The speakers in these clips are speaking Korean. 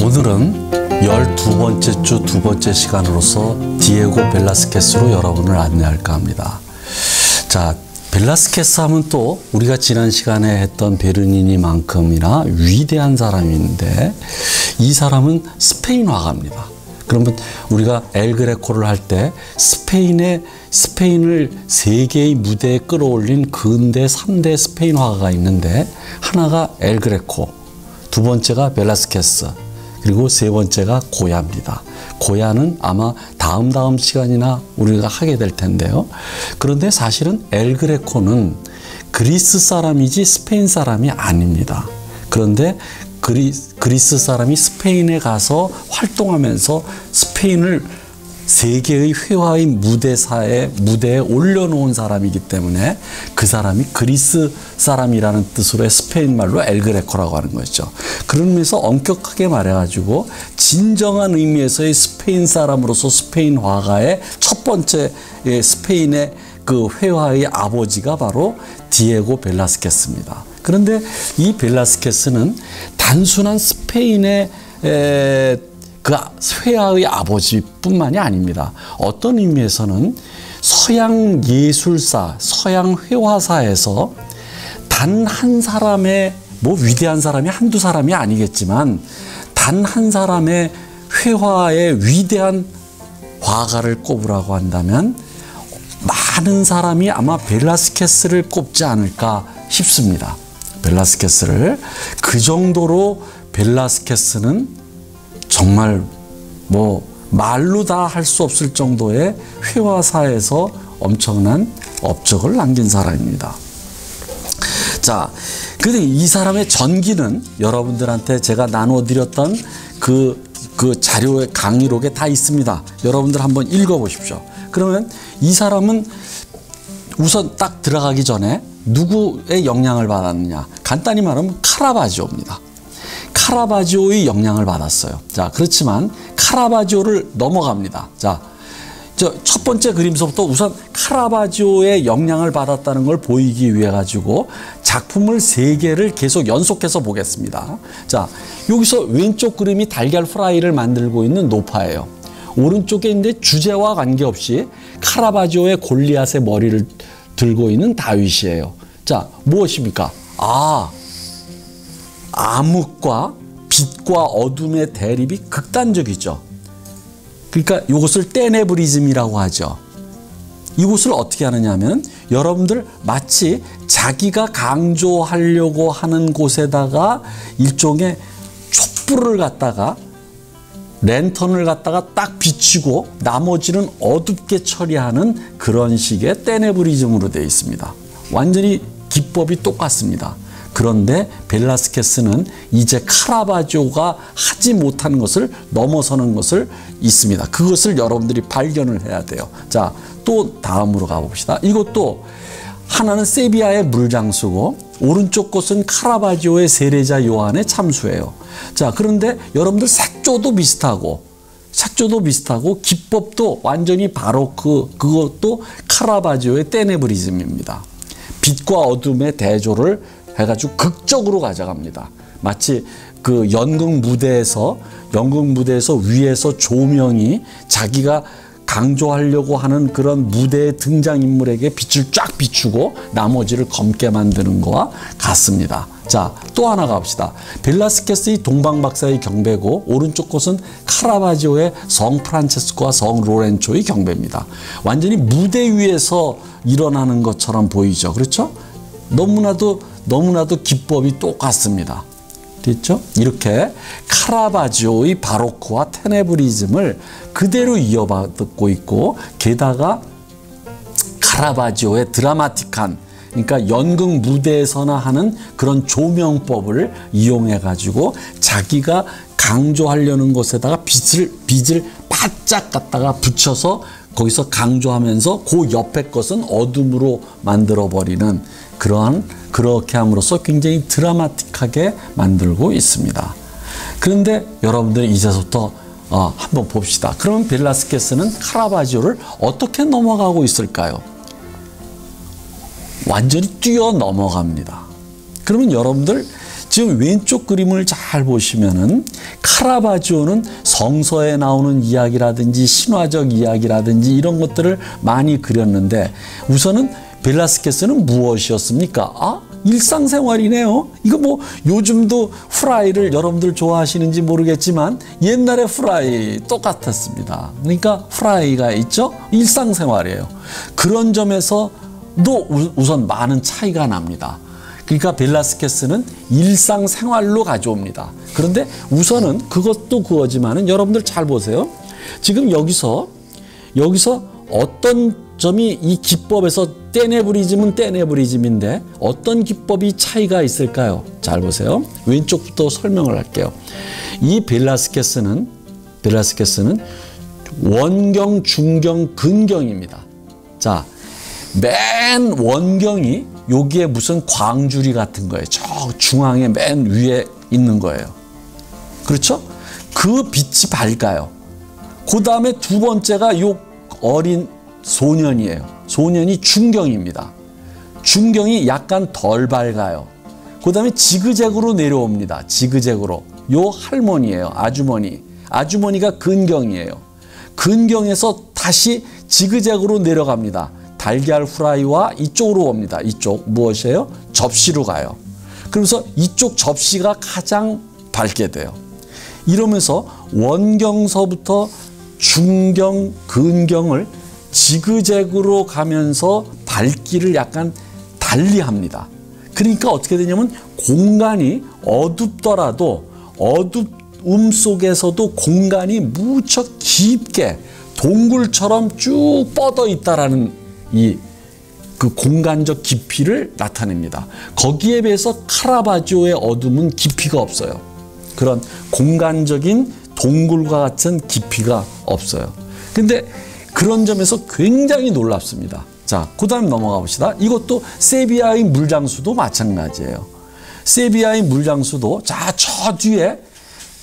오늘은 12번째 주 2번째 시간으로서 디에고 벨라스케스로 여러분을 안내할까 합니다. 자, 벨라스케스 하면 또 우리가 지난 시간에 했던 베르니니만큼이나 위대한 사람이 있는데, 이 사람은 스페인 화가입니다. 그러면 우리가 엘그레코를 할 때 스페인을 세계의 무대에 끌어올린 근대 3대 스페인 화가가 있는데, 하나가 엘그레코, 두 번째가 벨라스케스, 그리고 세 번째가 고야입니다. 고야는 아마 다음 시간이나 우리가 하게 될 텐데요. 그런데 사실은 엘그레코는 그리스 사람이지 스페인 사람이 아닙니다. 그런데 그리스 사람이 스페인에 가서 활동하면서 스페인을 세계의 회화의 무대에 올려놓은 사람이기 때문에 그 사람이 그리스 사람이라는 뜻으로의 스페인 말로 엘그레코라고 하는 거죠. 그런 의미에서 엄격하게 말해가지고 진정한 의미에서의 스페인 사람으로서 스페인 화가의 첫 번째 스페인의 그 회화의 아버지가 바로 디에고 벨라스케스입니다. 그런데 이 벨라스케스는 단순한 스페인의 그 회화의 아버지뿐만이 아닙니다. 어떤 의미에서는 서양 예술사, 서양 회화사에서 단 한 사람의, 위대한 사람이 한두 사람이 아니겠지만 단 한 사람의 회화의 위대한 화가를 꼽으라고 한다면 많은 사람이 아마 벨라스케스를 꼽지 않을까 싶습니다. 벨라스케스를. 그 정도로 벨라스케스는 정말 말로 다 할 수 없을 정도의 회화사에서 엄청난 업적을 남긴 사람입니다. 자, 근데 이 사람의 전기는 여러분들한테 제가 나눠드렸던 그 자료의 강의록에 다 있습니다. 여러분들 한번 읽어보십시오. 그러면 이 사람은 우선 딱 들어가기 전에 누구의 영향을 받았느냐? 간단히 말하면 카라바지오입니다. 카라바지오의 영향을 받았어요. 자, 그렇지만 카라바지오를 넘어갑니다. 자, 첫 번째 그림서부터 우선 카라바지오의 영향을 받았다는 걸 보이기 위해 가지고 작품을 3개를 계속 연속해서 보겠습니다. 자, 여기서 왼쪽 그림이 달걀 프라이를 만들고 있는 노파예요. 오른쪽에 있는데 주제와 관계없이 카라바지오의 골리앗의 머리를 들고 있는 다윗이에요. 자, 무엇입니까? 암흑과 빛과 어둠의 대립이 극단적이죠. 그러니까 이것을 테네브리즘이라고 하죠. 이것을 어떻게 하느냐 하면 여러분들 마치 자기가 강조하려고 하는 곳에다가 일종의 촛불을 갖다가 랜턴을 갖다가 딱 비추고 나머지는 어둡게 처리하는 그런 식의 테네브리즘으로 되어 있습니다. 완전히 기법이 똑같습니다. 그런데 벨라스케스는 이제 카라바지오가 하지 못하는 것을 넘어서는 것을 있습니다. 그것을 여러분들이 발견을 해야 돼요. 자, 또 다음으로 가봅시다. 이것도 하나는 세비야의 물장수고 오른쪽 것은 카라바지오의 세례자 요한의 참수예요. 자, 그런데 여러분들 색조도 비슷하고 기법도 완전히 바로크, 그것도 카라바지오의 테네브리즘입니다. 빛과 어둠의 대조를 해가지고 극적으로 가져갑니다. 마치 그 연극 무대에서 위에서 조명이 자기가 강조하려고 하는 그런 무대의 등장인물에게 빛을 쫙 비추고 나머지를 검게 만드는 것과 같습니다. 자, 또 하나 갑시다. 벨라스케스의 동방박사의 경배고 오른쪽 곳은 카라바지오의 성 프란체스코와 성 로렌초의 경배입니다. 완전히 무대 위에서 일어나는 것처럼 보이죠. 그렇죠? 너무나도 기법이 똑같습니다. 됐죠? 이렇게 카라바지오의 바로크와 테네브리즘을 그대로 이어받고 있고, 게다가 카라바지오의 드라마틱한, 그러니까 연극 무대에서나 하는 그런 조명법을 이용해 가지고 자기가 강조하려는 것에다가 빛을 바짝 갖다가 붙여서 거기서 강조하면서 그 옆에 것은 어둠으로 만들어 버리는 그렇게 함으로써 굉장히 드라마틱하게 만들고 있습니다. 그런데 여러분들이 이제부터 한번 봅시다. 그러면 벨라스케스는 카라바지오를 어떻게 넘어가고 있을까요? 완전히 뛰어 넘어갑니다. 그러면 여러분들 지금 왼쪽 그림을 잘 보시면은 카라바지오는 성서에 나오는 이야기라든지 신화적 이야기라든지 이런 것들을 많이 그렸는데 우선은 벨라스케스는 무엇이었습니까? 아, 일상생활이네요. 이거 뭐 요즘도 후라이를 여러분들 좋아하시는지 모르겠지만 옛날에 후라이 똑같았습니다. 그러니까 후라이가 있죠. 일상생활이에요. 그런 점에서도 우선 많은 차이가 납니다. 그러니까 벨라스케스는 일상생활로 가져옵니다. 그런데 우선은 그것도 그거지만은 여러분들 잘 보세요. 지금 여기서 어떤 점이 이 기법에서 떼네브리즘은 떼네브리즘인데 어떤 기법이 차이가 있을까요? 잘 보세요. 왼쪽부터 설명을 할게요. 이 벨라스케스는 원경, 중경, 근경입니다. 자, 맨 원경이 여기에 무슨 광주리 같은 거예요. 저 중앙에 맨 위에 있는 거예요. 그렇죠? 그 빛이 밝아요. 그 다음에 두 번째가 요 어린 소년이에요. 소년이 중경입니다. 중경이 약간 덜 밝아요. 그 다음에 지그재그로 내려옵니다. 지그재그로. 요 할머니예요. 아주머니. 아주머니가 근경이에요. 근경에서 다시 지그재그로 내려갑니다. 달걀 후라이와 이쪽으로 옵니다. 이쪽 무엇이에요? 접시로 가요. 그러면서 이쪽 접시가 가장 밝게 돼요. 이러면서 원경서부터 중경, 근경을 지그재그로 가면서 밝기를 약간 달리 합니다. 그러니까 어떻게 되냐면 공간이 어둡더라도 어두움 속에서도 공간이 무척 깊게 동굴처럼 쭉 뻗어 있다라는 그 공간적 깊이를 나타냅니다. 거기에 비해서 카라바지오의 어둠은 깊이가 없어요. 그런 공간적인 동굴과 같은 깊이가 없어요. 근데 그런 점에서 굉장히 놀랍습니다. 자, 그 다음 넘어가 봅시다. 이것도 세비야의 물장수도 마찬가지예요. 세비야의 물장수도 자, 저 뒤에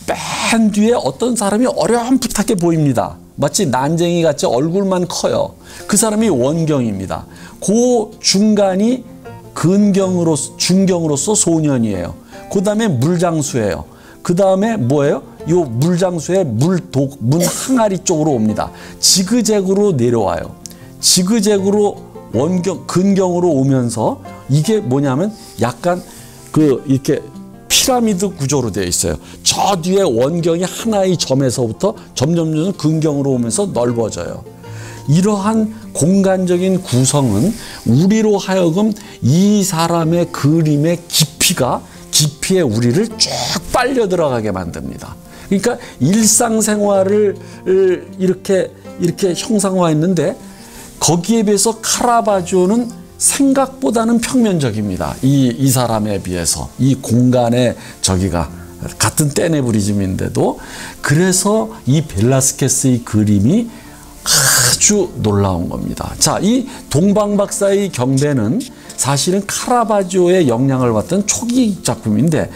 맨 뒤에 어떤 사람이 어렴풋하게 보입니다. 마치 난쟁이 같이 얼굴만 커요. 그 사람이 원경입니다. 그 중간이 중경으로서 소년이에요. 그 다음에 물장수예요. 그 다음에 뭐예요? 요 물장수의 문 항아리 쪽으로 옵니다. 지그재그로 내려와요. 지그재그로 근경으로 오면서 이게 뭐냐면 약간 이렇게 피라미드 구조로 되어 있어요. 저 뒤에 원경이 하나의 점에서부터 점점 근경으로 오면서 넓어져요. 이러한 공간적인 구성은 우리로 하여금 이 사람의 그림의 깊이에 우리를 쭉 빨려 들어가게 만듭니다. 그러니까 일상생활을 이렇게 형상화했는데 거기에 비해서 카라바지오는 생각보다는 평면적입니다. 이 사람에 비해서 이 공간의 저기가 같은 떼네브리즘인데도 그래서 이 벨라스케스의 그림이 아주 놀라운 겁니다. 자, 이 동방박사의 경배는 사실은 카라바지오의 영향을 받던 초기 작품인데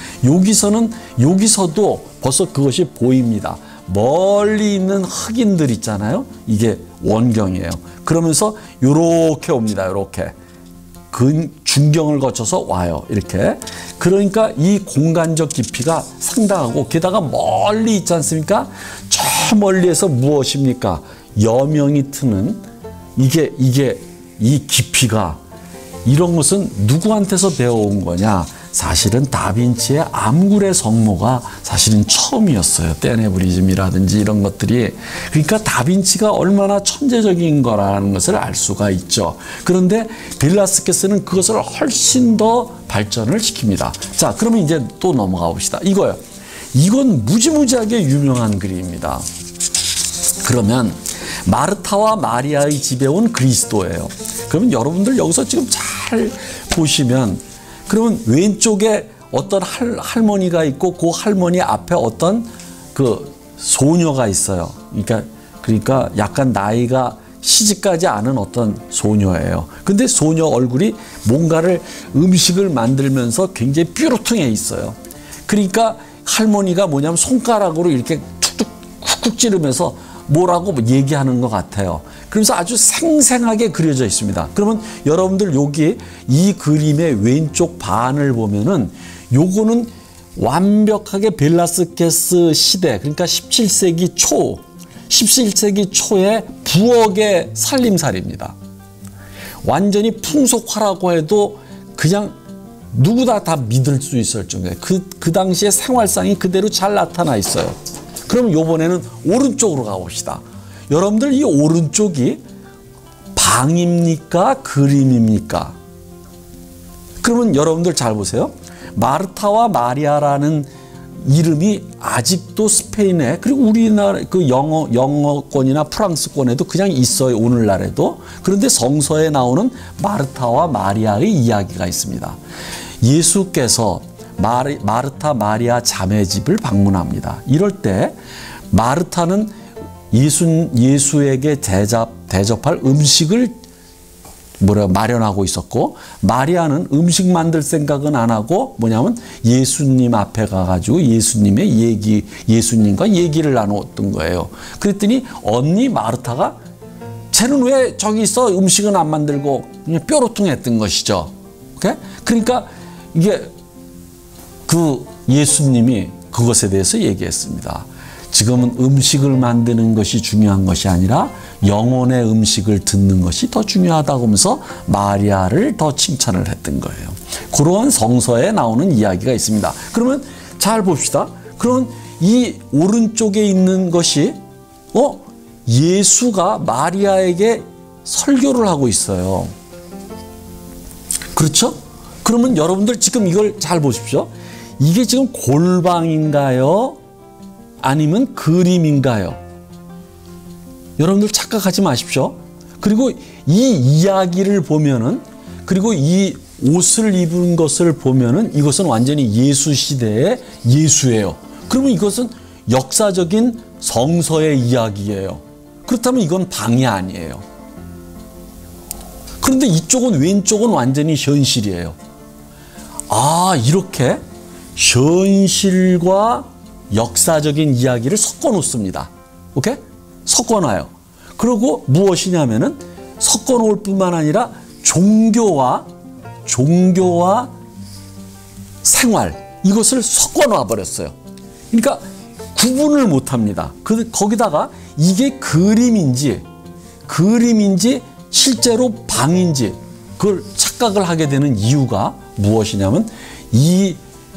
여기서도 벌써 그것이 보입니다. 멀리 있는 흑인들 있잖아요. 이게 원경이에요. 그러면서 요렇게 옵니다. 요렇게. 중경을 거쳐서 와요. 이렇게. 그러니까 이 공간적 깊이가 상당하고 게다가 멀리 있지 않습니까? 저 멀리에서 무엇입니까? 여명이 트는 이 깊이가 이런 것은 누구한테서 배워온 거냐? 사실은 다빈치의 암굴의 성모가 사실은 처음이었어요. 떼네브리즘이라든지 이런 것들이. 그러니까 다빈치가 얼마나 천재적인 거라는 것을 알 수가 있죠. 그런데 벨라스케스는 그것을 훨씬 더 발전을 시킵니다. 자, 그러면 이제 또 넘어가 봅시다. 이거요. 이건 무지무지하게 유명한 그림입니다. 그러면 마르타와 마리아의 집에 온 그리스도예요. 그러면 여러분들 여기서 지금 잘 보시면 그러면 왼쪽에 어떤 할머니가 있고 그 할머니 앞에 어떤 그 소녀가 있어요. 그러니까 약간 나이가 시집가지 않은 어떤 소녀예요. 근데 소녀 얼굴이 뭔가를 음식을 만들면서 굉장히 뾰루퉁해 있어요. 그러니까 할머니가 뭐냐면 손가락으로 이렇게 툭툭 쿡쿡 찌르면서 뭐라고 얘기하는 것 같아요. 그래서 아주 생생하게 그려져 있습니다. 그러면 여러분들 여기 이 그림의 왼쪽 반을 보면은 요거는 완벽하게 벨라스케스 시대, 그러니까 17세기 초의 부엌의 살림살이입니다. 완전히 풍속화라고 해도 그냥 누구나 다 믿을 수 있을 정도에 그 당시의 생활상이 그대로 잘 나타나 있어요. 그럼 이번에는 오른쪽으로 가봅시다. 여러분들 이 오른쪽이 방입니까? 그림입니까? 그러면 여러분들 잘 보세요. 마르타와 마리아라는 이름이 아직도 스페인에, 그리고 우리나라 그 영어권이나 프랑스권에도 그냥 있어요. 오늘날에도. 그런데 성서에 나오는 마르타와 마리아의 이야기가 있습니다. 예수께서 마르타 마리아 자매 집을 방문합니다. 이럴 때 마르타는 예수에게 대접할 음식을 마련하고 있었고, 마리아는 음식 만들 생각은 안 하고 뭐냐면 예수님 앞에 가가지고 예수님과 얘기를 나눴던 거예요. 그랬더니 언니 마르타가 쟤는 왜 저기 있어 음식은 안 만들고, 그냥 뾰로통했던 것이죠. 오케이? 그러니까 이게 그 예수님이 그것에 대해서 얘기했습니다. 지금은 음식을 만드는 것이 중요한 것이 아니라 영혼의 음식을 듣는 것이 더 중요하다고 하면서 마리아를 더 칭찬을 했던 거예요. 그러한 성서에 나오는 이야기가 있습니다. 그러면 잘 봅시다. 그러면 이 오른쪽에 있는 것이 예수가 마리아에게 설교를 하고 있어요. 그렇죠? 그러면 여러분들 지금 이걸 잘 보십시오. 이게 지금 골방인가요? 아니면 그림인가요? 여러분들 착각하지 마십시오. 그리고 이 이야기를 보면은, 그리고 이 옷을 입은 것을 보면은 이것은 완전히 예수 시대의 예수예요. 그러면 이것은 역사적인 성서의 이야기예요. 그렇다면 이건 방이 아니에요. 그런데 이쪽은, 왼쪽은 완전히 현실이에요. 아, 이렇게 현실과 역사적인 이야기를 섞어 놓습니다. 오케이? 섞어 놔요. 그리고 무엇이냐면은 섞어 놓을 뿐만 아니라 종교와 생활, 이것을 섞어 놔 버렸어요. 그러니까 구분을 못 합니다. 거기다가 이게 그림인지 실제로 방인지 그걸 착각을 하게 되는 이유가 무엇이냐면 이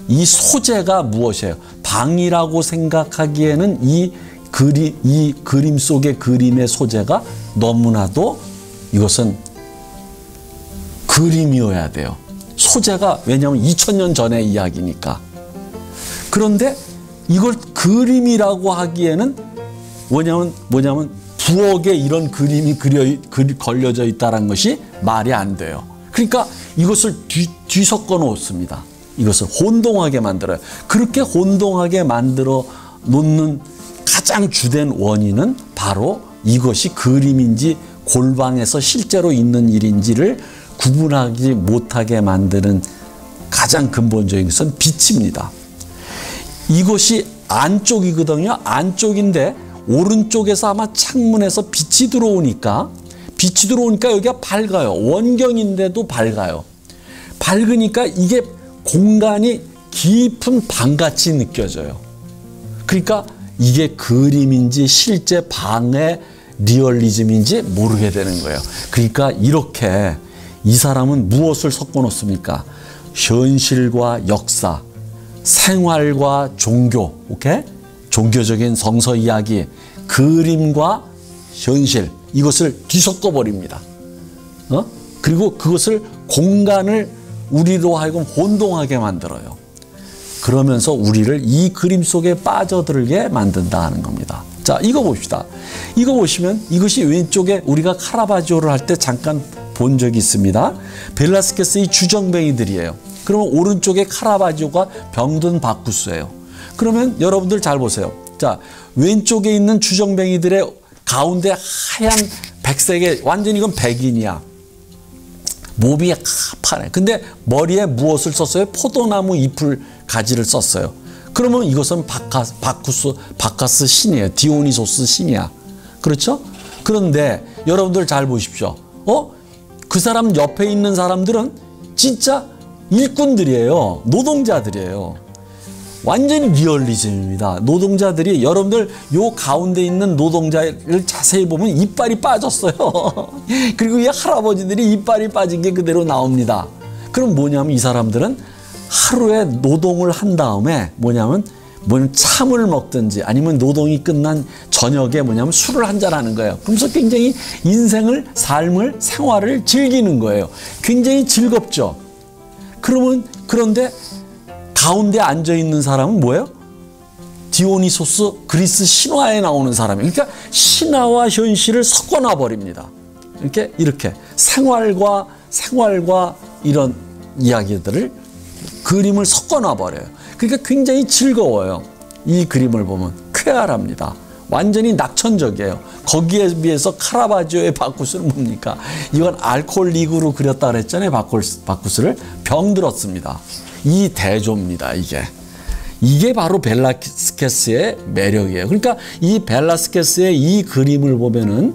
소재가 무엇이에요? 방이라고 생각하기에는 이 그림 속의 그림의 소재가 너무나도 이것은 그림이어야 돼요. 소재가, 왜냐하면 2000년 전의 이야기니까. 그런데 이걸 그림이라고 하기에는 뭐냐면 부엌에 이런 그림이 걸려져 있다는 것이 말이 안 돼요. 그러니까 이것을 뒤섞어 놓습니다. 이것을 혼동하게 만들어요. 그렇게 혼동하게 만들어 놓는 가장 주된 원인은 바로 이것이 그림인지 골방에서 실제로 있는 일인지를 구분하지 못하게 만드는 가장 근본적인 것은 빛입니다. 이것이 안쪽이거든요. 안쪽인데 오른쪽에서 아마 창문에서 빛이 들어오니까 여기가 밝아요. 원경인데도 밝아요. 밝으니까 이게 공간이 깊은 방같이 느껴져요. 그러니까 이게 그림인지 실제 방의 리얼리즘인지 모르게 되는 거예요. 그러니까 이렇게 이 사람은 무엇을 섞어 놓습니까? 현실과 역사, 생활과 종교, 오케이? 종교적인 성서 이야기, 그림과 현실, 이것을 뒤섞어 버립니다. 그리고 그것을 공간을 우리로 하여금 혼동하게 만들어요. 그러면서 우리를 이 그림 속에 빠져들게 만든다 하는 겁니다. 자, 이거 봅시다. 이거 보시면 이것이 왼쪽에 우리가 카라바지오를 할 때 잠깐 본 적이 있습니다. 벨라스케스의 주정뱅이들이에요. 그러면 오른쪽에 카라바지오가 병든 바쿠스예요. 그러면 여러분들 잘 보세요. 자, 왼쪽에 있는 주정뱅이들의 가운데 하얀 백색의, 완전히 이건 백인이야. 몸이 파래. 근데 머리에 무엇을 썼어요? 포도나무 잎을 가지를 썼어요. 그러면 이것은 바카스 신이에요. 디오니소스 신이야. 그렇죠? 그런데 여러분들 잘 보십시오. 그 사람 옆에 있는 사람들은 진짜 일꾼들이에요. 노동자들이에요. 완전히 리얼리즘입니다. 노동자들이 여러분들 요 가운데 있는 노동자를 자세히 보면 이빨이 빠졌어요. 그리고 이 할아버지들이 이빨이 빠진 게 그대로 나옵니다. 그럼 뭐냐면 이 사람들은 하루에 노동을 한 다음에 뭐냐면 참을 먹든지 아니면 노동이 끝난 저녁에 뭐냐면 술을 한잔 하는 거예요. 그러면서 굉장히 인생을, 삶을, 생활을 즐기는 거예요. 굉장히 즐겁죠. 그런데 가운데 앉아 있는 사람은 뭐예요? 디오니소스 그리스 신화에 나오는 사람이에요. 그러니까 신화와 현실을 섞어놔 버립니다. 이렇게 생활과 이런 이야기들을 그림을 섞어놔 버려요. 그러니까 굉장히 즐거워요. 이 그림을 보면 쾌활합니다. 완전히 낙천적이에요. 거기에 비해서 카라바지오의 바쿠스는 뭡니까? 이건 알코올 리그로 그렸다 그랬잖아요. 바쿠스를 병들었습니다. 이 대조입니다. 이게 바로 벨라스케스의 매력이에요. 그러니까 이 벨라스케스의 이 그림을 보면은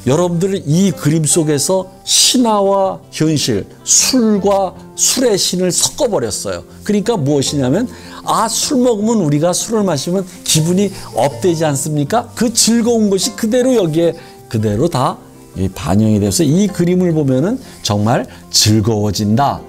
여러분들은 이 그림 속에서 신화와 현실, 술과 술의 신을 섞어버렸어요. 그러니까 무엇이냐면 술 먹으면 우리가 술을 마시면 기분이 업되지 않습니까? 그 즐거운 것이 그대로 여기에 그대로 다 반영이 돼서 이 그림을 보면은 정말 즐거워진다.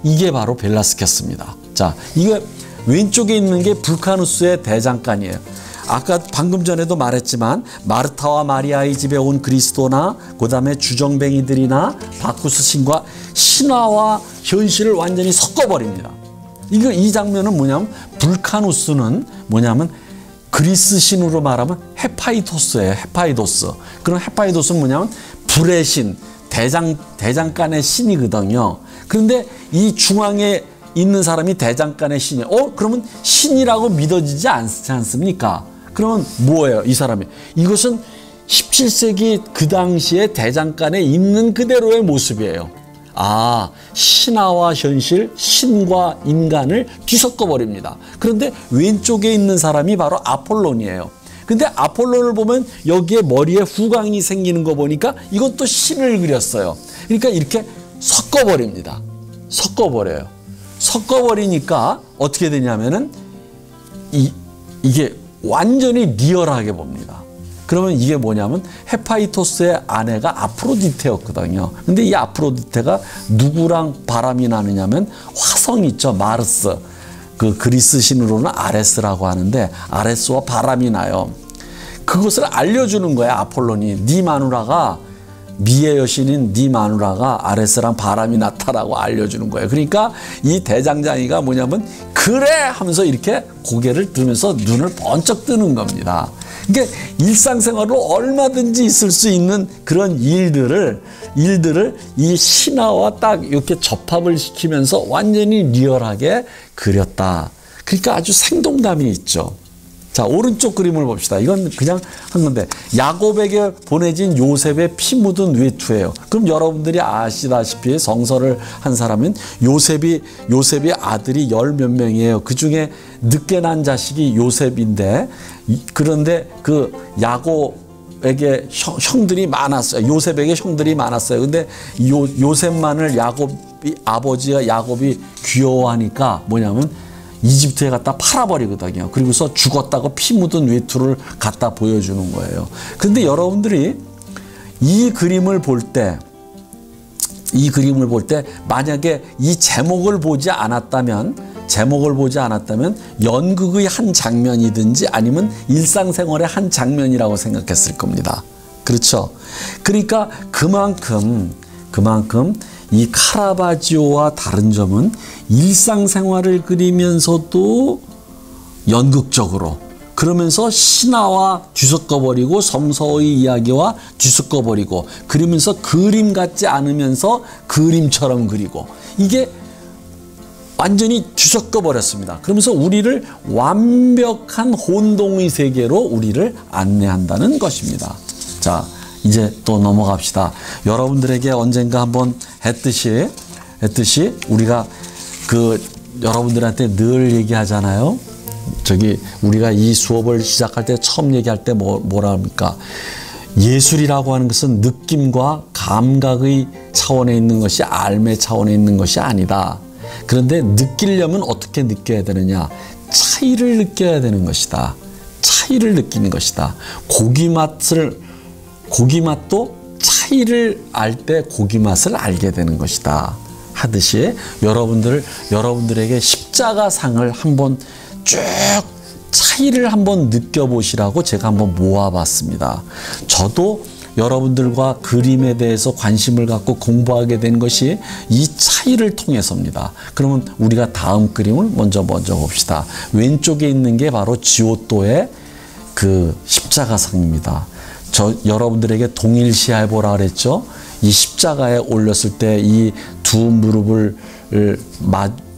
이게 바로 벨라스케스입니다. 자, 이게 왼쪽에 있는 게 불카누스의 대장간이에요. 아까 방금 전에도 말했지만 마르타와 마리아의 집에 온 그리스도나 그다음에 주정뱅이들이나 바쿠스 신과 신화와 현실을 완전히 섞어버립니다. 이 장면은 뭐냐면 불카누스는 뭐냐면 그리스 신으로 말하면 헤파이토스예요. 헤파이도스. 그럼 헤파이도스는 뭐냐면 불의 신, 대장간의 신이거든요. 그런데 이 중앙에 있는 사람이 대장간의 신이에요. 그러면 신이라고 믿어지지 않지 않습니까? 그러면 뭐예요? 이 사람이. 이것은 17세기 그 당시에 대장간에 있는 그대로의 모습이에요. 신화와 현실, 신과 인간을 뒤섞어 버립니다. 그런데 왼쪽에 있는 사람이 바로 아폴론이에요. 근데 아폴론을 보면 여기에 머리에 후광이 생기는 거 보니까 이것도 신을 그렸어요. 그러니까 이렇게 섞어버립니다. 섞어버려요. 섞어버리니까 어떻게 되냐면은 이게 완전히 리얼하게 봅니다. 그러면 이게 뭐냐면 헤파이토스의 아내가 아프로디테였거든요. 근데 이 아프로디테가 누구랑 바람이 나느냐면 화성 있죠. 마르스. 그 그리스 신으로는 아레스라고 하는데 아레스와 바람이 나요. 그것을 알려주는 거야. 아폴론이. 네 마누라가 미의 여신인 네 마누라가 아레스랑 바람이 났다라고 알려주는 거예요. 그러니까 이 대장장이가 뭐냐면 그래 하면서 이렇게 고개를 들으면서 눈을 번쩍 뜨는 겁니다. 그러니까 일상생활로 얼마든지 있을 수 있는 그런 일들을 이 신화와 딱 이렇게 접합을 시키면서 완전히 리얼하게 그렸다. 그러니까 아주 생동감이 있죠. 자, 오른쪽 그림을 봅시다. 이건 그냥 한 건데 야곱에게 보내진 요셉의 피 묻은 외투예요. 그럼 여러분들이 아시다시피 성서를 한 사람은 요셉이 아들이 10몇 명이에요. 그중에 늦게 난 자식이 요셉인데 그런데 그 야곱에게 형들이 많았어요. 요셉에게 형들이 많았어요. 근데 요셉만을 아버지가 야곱이 귀여워하니까 뭐냐면 이집트에 갖다 팔아버리거든요. 그리고서 죽었다고 피 묻은 외투를 갖다 보여주는 거예요. 근데 여러분들이 이 그림을 볼 때 만약에 이 제목을 보지 않았다면 연극의 한 장면이든지 아니면 일상생활의 한 장면이라고 생각했을 겁니다. 그렇죠? 그러니까 그만큼 이 카라바지오와 다른 점은 일상생활을 그리면서도 연극적으로 그러면서 신화와 뒤섞어버리고 성서의 이야기와 뒤섞어버리고 그러면서 그림 같지 않으면서 그림처럼 그리고 이게 완전히 뒤섞어버렸습니다. 그러면서 우리를 완벽한 혼동의 세계로 우리를 안내한다는 것입니다. 자, 이제 또 넘어갑시다. 여러분들에게 언젠가 한번 했듯이 우리가 여러분들한테 늘 얘기하잖아요. 우리가 이 수업을 시작할 때 처음 얘기할 때 뭐라 합니까? 예술이라고 하는 것은 느낌과 감각의 차원에 있는 것이 알매 차원에 있는 것이 아니다. 그런데 느끼려면 어떻게 느껴야 되느냐? 차이를 느껴야 되는 것이다. 차이를 느끼는 것이다. 고기 맛도 차이를 알 때 고기 맛을 알게 되는 것이다. 하듯이 여러분들에게 십자가상을 한번 쭉 차이를 한번 느껴보시라고 제가 한번 모아봤습니다. 저도 여러분들과 그림에 대해서 관심을 갖고 공부하게 된 것이 이 차이를 통해서입니다. 그러면 우리가 다음 그림을 먼저 봅시다. 왼쪽에 있는 게 바로 지오토의 그 십자가상입니다. 여러분들에게 동일시해 보라 그랬죠. 이 십자가에 올렸을 때 이 두 무릎을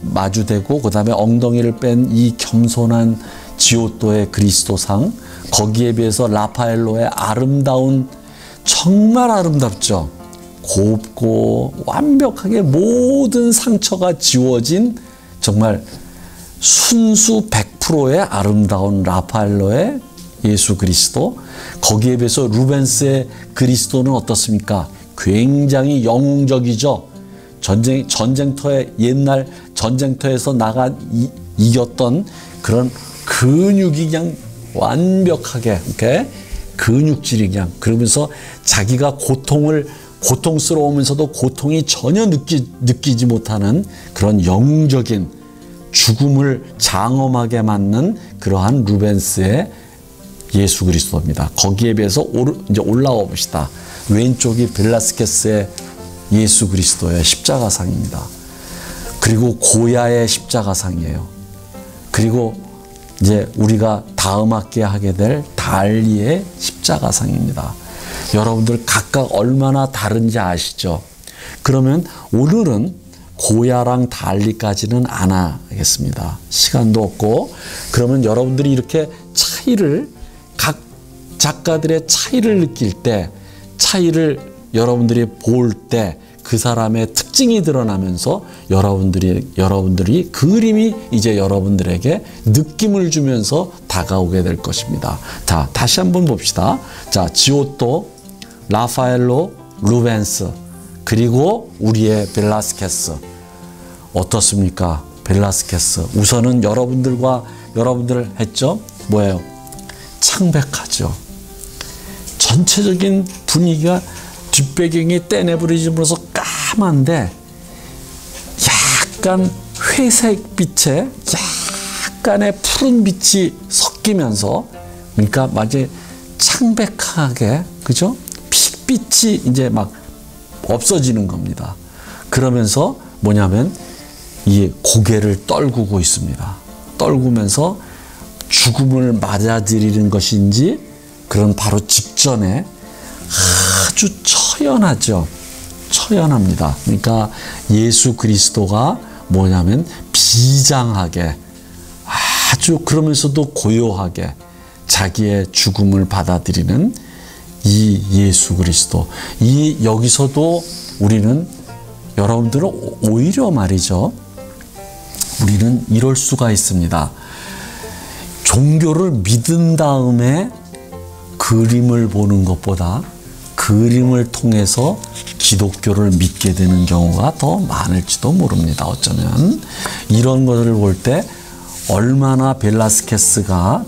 마주대고 그 다음에 엉덩이를 뺀 이 겸손한 지오토의 그리스도상, 거기에 비해서 라파엘로의 아름다운, 정말 아름답죠. 곱고 완벽하게 모든 상처가 지워진 정말 순수 100%의 아름다운 라파엘로의 예수 그리스도, 거기에 비해서 루벤스의 그리스도는 어떻습니까? 굉장히 영웅적이죠. 옛날 전쟁터에서 이겼던 그런 근육이 그냥 완벽하게, 이렇게 근육질이 그냥, 그러면서 자기가 고통스러우면서도 고통이 전혀 느끼지 못하는 그런 영웅적인 죽음을 장엄하게 맞는 그러한 루벤스의 예수 그리스도입니다. 거기에 비해서 이제 올라와 봅시다. 왼쪽이 벨라스케스의 예수 그리스도의 십자가상입니다. 그리고 고야의 십자가상이에요. 그리고 이제 우리가 다음 학기에 하게 될 달리의 십자가상입니다. 여러분들 각각 얼마나 다른지 아시죠? 그러면 오늘은 고야랑 달리까지는 안 하겠습니다. 시간도 없고. 그러면 여러분들이 이렇게 차이를, 각 작가들의 차이를 느낄 때, 차이를 여러분들이 볼 때 그 사람의 특징이 드러나면서 여러분들이 그림이 이제 여러분들에게 느낌을 주면서 다가오게 될 것입니다. 자, 다시 한번 봅시다. 자, 지오토, 라파엘로, 루벤스, 그리고 우리의 벨라스케스. 어떻습니까? 벨라스케스. 우선은 여러분들 했죠? 뭐예요? 창백하죠. 전체적인 분위기가 뒷배경이 떼내부리즘으로써 까만데 약간 회색 빛에 약간의 푸른 빛이 섞이면서, 그러니까 마치 창백하게, 그죠? 핏빛이 이제 막 없어지는 겁니다. 그러면서 뭐냐면 이 고개를 떨구고 있습니다. 떨구면서 죽음을 맞아들이는 것인지, 그런 바로 직전에 아주 처연하죠. 처연합니다. 그러니까 예수 그리스도가 뭐냐면 비장하게, 아주 그러면서도 고요하게 자기의 죽음을 받아들이는 이 예수 그리스도. 여기서도 우리는, 여러분들은 오히려 말이죠, 우리는 이럴 수가 있습니다. 종교를 믿은 다음에 그림을 보는 것보다 그림을 통해서 기독교를 믿게 되는 경우가 더 많을지도 모릅니다. 어쩌면 이런 것을 볼 때 얼마나 벨라스케스가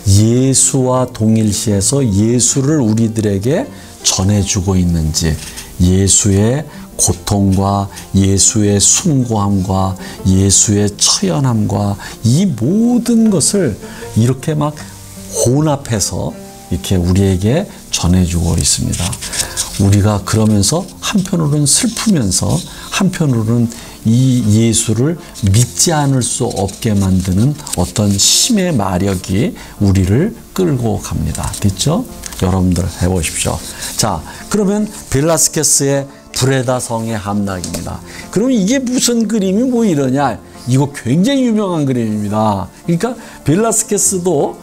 예수와 동일시해서 예수를 우리들에게 전해주고 있는지, 예수의 고통과 예수의 숭고함과 예수의 처연함과 이 모든 것을 이렇게 막 혼합해서 이렇게 우리에게 전해주고 있습니다. 우리가 그러면서 한편으로는 슬프면서 한편으로는 이 예수를 믿지 않을 수 없게 만드는 어떤 힘의 마력이 우리를 끌고 갑니다. 됐죠? 여러분들 해보십시오. 자, 그러면 벨라스케스의 브레다 성의 함락입니다. 그러면 이게 무슨 그림이 뭐 이러냐? 이거 굉장히 유명한 그림입니다. 그러니까 벨라스케스도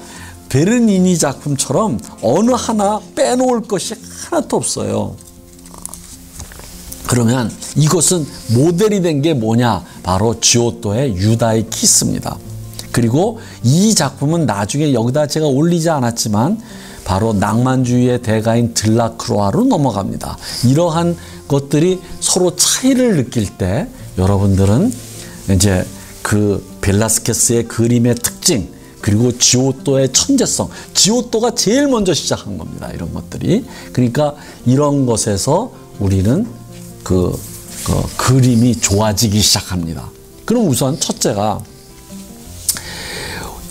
베르니니 작품처럼 어느 하나 빼놓을 것이 하나도 없어요. 그러면 이것은 모델이 된 게 뭐냐? 바로 지오토의 유다의 키스입니다. 그리고 이 작품은 나중에 여기다 제가 올리지 않았지만 바로 낭만주의의 대가인 들라크로아로 넘어갑니다. 이러한 것들이 서로 차이를 느낄 때 여러분들은 이제 그 벨라스케스의 그림의 특징, 그리고 지오토의 천재성, 지오토가 제일 먼저 시작한 겁니다. 이런 것들이. 그러니까 이런 것에서 우리는 그 그림이 좋아지기 시작합니다. 그럼 우선 첫째가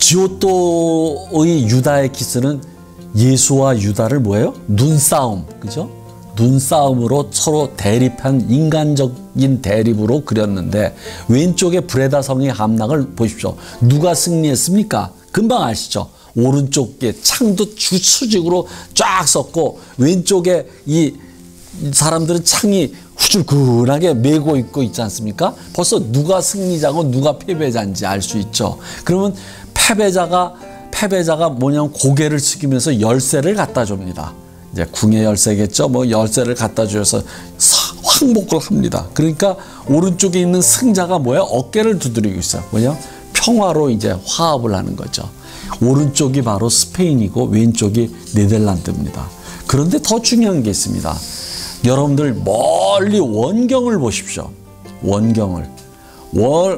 지오토의 유다의 키스는 예수와 유다를 뭐예요? 눈싸움, 그죠? 눈싸움으로 서로 대립한 인간적인 대립으로 그렸는데, 왼쪽에 브레다성의 함락을 보십시오. 누가 승리했습니까? 금방 아시죠? 오른쪽에 창도 수직으로 쫙 섰고, 왼쪽에 이 사람들은 창이 후줄근하게 메고 있고 있지 않습니까? 벌써 누가 승리자고 누가 패배자인지 알 수 있죠. 그러면 패배자가 뭐냐면 고개를 숙이면서 열쇠를 갖다 줍니다. 이제 궁의 열쇠겠죠. 뭐 열쇠를 갖다 주어서 항복을 합니다. 그러니까 오른쪽에 있는 승자가 뭐야? 어깨를 두드리고 있어요. 뭐냐? 평화로 이제 화합을 하는 거죠. 오른쪽이 바로 스페인이고 왼쪽이 네덜란드입니다. 그런데 더 중요한 게 있습니다. 여러분들 멀리 원경을 보십시오. 원경을.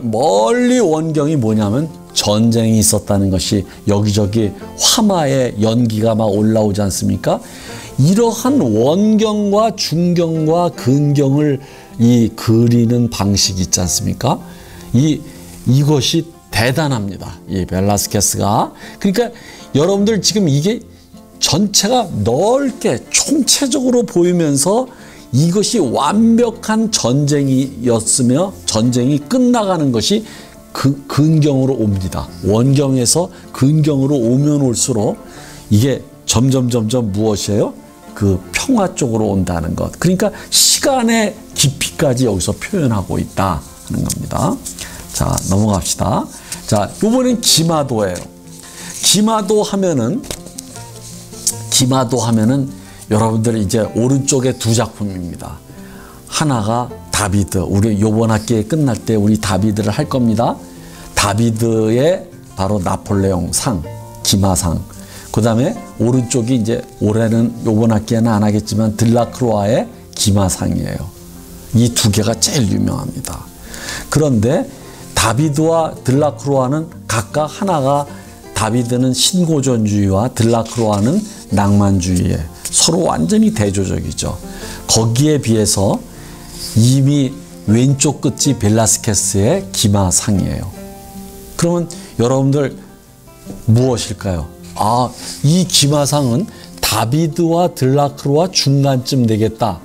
멀리 원경이 뭐냐면 전쟁이 있었다는 것이 여기저기 화마의 연기가 막 올라오지 않습니까? 이러한 원경과 중경과 근경을 이 그리는 방식이 있지 않습니까? 이것이 대단합니다. 이 벨라스케스가. 그러니까 여러분들 지금 이게 전체가 넓게 총체적으로 보이면서 이것이 완벽한 전쟁이었으며 전쟁이 끝나가는 것이 근경으로 옵니다. 원경에서 근경으로 오면 올수록 이게 점점 무엇이에요? 그 평화 쪽으로 온다는 것. 그러니까 시간의 깊이까지 여기서 표현하고 있다 하는 겁니다. 자, 넘어갑시다. 자, 이번엔 기마도예요. 기마도 하면은 여러분들 이제 오른쪽에 두 작품입니다. 하나가 다비드, 우리 요번 학기에 끝날 때 우리 다비드를 할 겁니다. 다비드의 바로 나폴레옹 상, 기마상. 그 다음에 오른쪽이 이제 올해는 요번 학기에는 안 하겠지만 들라크로아의 기마상이에요. 이 두 개가 제일 유명합니다. 그런데 다비드와 들라크로아는 각각 하나가, 다비드는 신고전주의와 들라크로아는 낭만주의에 서로 완전히 대조적이죠. 거기에 비해서 이미 왼쪽 끝이 벨라스케스의 기마상이에요. 그러면 여러분들 무엇일까요? 아, 이 기마상은 다비드와 들라크로아 중간쯤 되겠다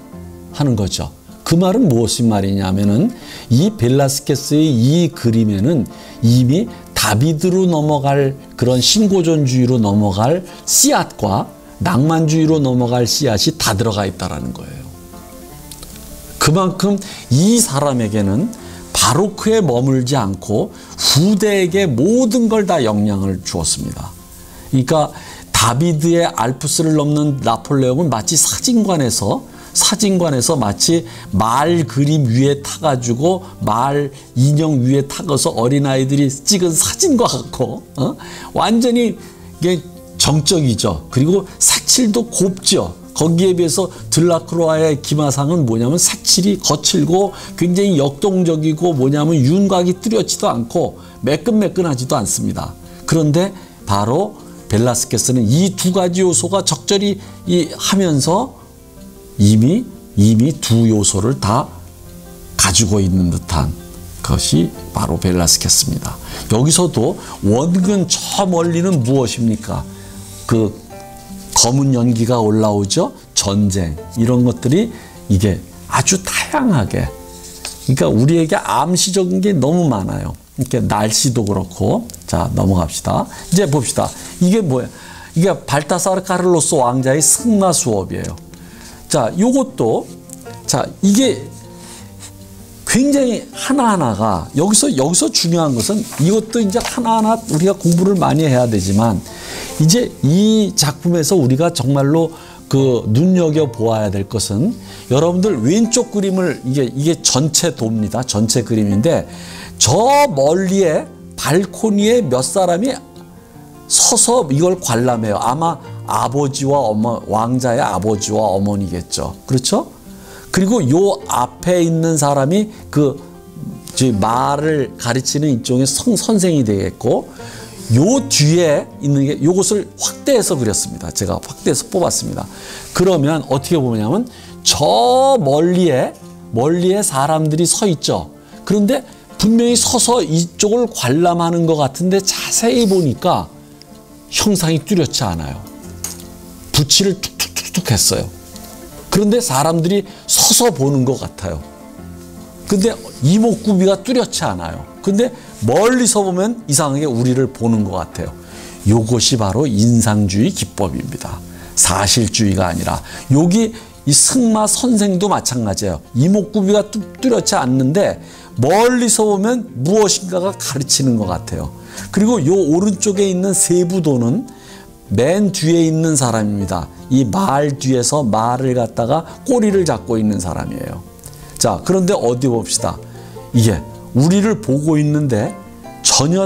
하는 거죠. 그 말은 무엇인 말이냐면은 이 벨라스케스의 이 그림에는 이미 다비드로 넘어갈 그런 신고전주의로 넘어갈 씨앗과 낭만주의로 넘어갈 씨앗이 다 들어가 있다라는 거예요. 그만큼 이 사람에게는 바로크에 머물지 않고 후대에게 모든 걸 다 영향을 주었습니다. 그러니까 다비드의 알프스를 넘는 나폴레옹은 마치 사진관에서 마치 말 그림 위에 타가지고 말 인형 위에 타고서 어린아이들이 찍은 사진과 같고 완전히 이게 정적이죠. 그리고 색칠도 곱죠. 거기에 비해서 들라크로아의 기마상은 뭐냐면 색칠이 거칠고 굉장히 역동적이고 뭐냐면 윤곽이 뚜렷지도 않고 매끈매끈하지도 않습니다. 그런데 바로 벨라스케스는 이 두 가지 요소가 적절히 하면서 이미 두 요소를 다 가지고 있는 듯한 것이 바로 벨라스케스입니다. 여기서도 원근 저 멀리는 무엇입니까? 그 검은 연기가 올라오죠. 전쟁 이런 것들이 이게 아주 다양하게, 그러니까 우리에게 암시적인 게 너무 많아요. 이렇게 날씨도 그렇고. 자, 넘어갑시다. 이제 봅시다. 이게 뭐야? 이게 발타사르 카를로스 왕자의 승마 수업이에요. 자, 요것도, 자, 이게 굉장히 하나하나가 여기서 중요한 것은 이것도 이제 하나하나 우리가 공부를 많이 해야 되지만 이제 이 작품에서 우리가 정말로 그 눈여겨 보아야 될 것은 여러분들 왼쪽 그림을 이게 전체 도입니다. 전체 그림인데 저 멀리에 발코니에 몇 사람이 서서 이걸 관람해요. 아마 아버지와 왕자의 아버지와 어머니겠죠. 그렇죠? 그리고 요 앞에 있는 사람이 말을 가르치는 일종의 선생이 되겠고, 요 뒤에 있는 게 요것을 확대해서 그렸습니다. 제가 확대해서 뽑았습니다. 그러면 어떻게 보냐면 저 멀리에 사람들이 서 있죠. 그런데 분명히 서서 이쪽을 관람하는 것 같은데 자세히 보니까 형상이 뚜렷지 않아요. 붓질을 툭툭툭툭 했어요. 그런데 사람들이 서서 보는 것 같아요. 근데 이목구비가 뚜렷지 않아요. 근데 멀리서 보면 이상하게 우리를 보는 것 같아요. 요것이 바로 인상주의 기법입니다. 사실주의가 아니라. 여기 이 승마 선생도 마찬가지예요. 이목구비가 뚜렷지 않는데 멀리서 보면 무엇인가가 가르치는 것 같아요. 그리고 요 오른쪽에 있는 세부도는 맨 뒤에 있는 사람입니다. 이 말 뒤에서 말을 갖다가 꼬리를 잡고 있는 사람이에요. 자, 그런데 어디 봅시다. 이게 우리를 보고 있는데 전혀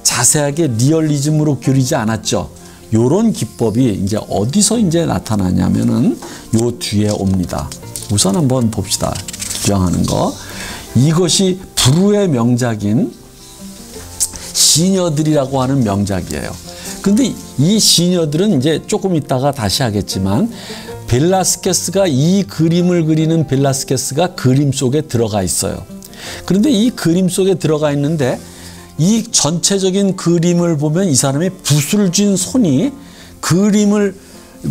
자세하게 리얼리즘으로 그리지 않았죠. 요런 기법이 이제 어디서 이제 나타나냐면은 요 뒤에 옵니다. 우선 한번 봅시다. 주장하는 거. 이것이 불후의 명작인 시녀들이라고 하는 명작이에요. 근데 이 시녀들은 이제 조금 있다가 다시 하겠지만, 벨라스케스가 이 그림을 그리는 벨라스케스가 그림 속에 들어가 있어요. 그런데 이 그림 속에 들어가 있는데 이 전체적인 그림을 보면 이 사람의 붓을 쥔 손이 그림을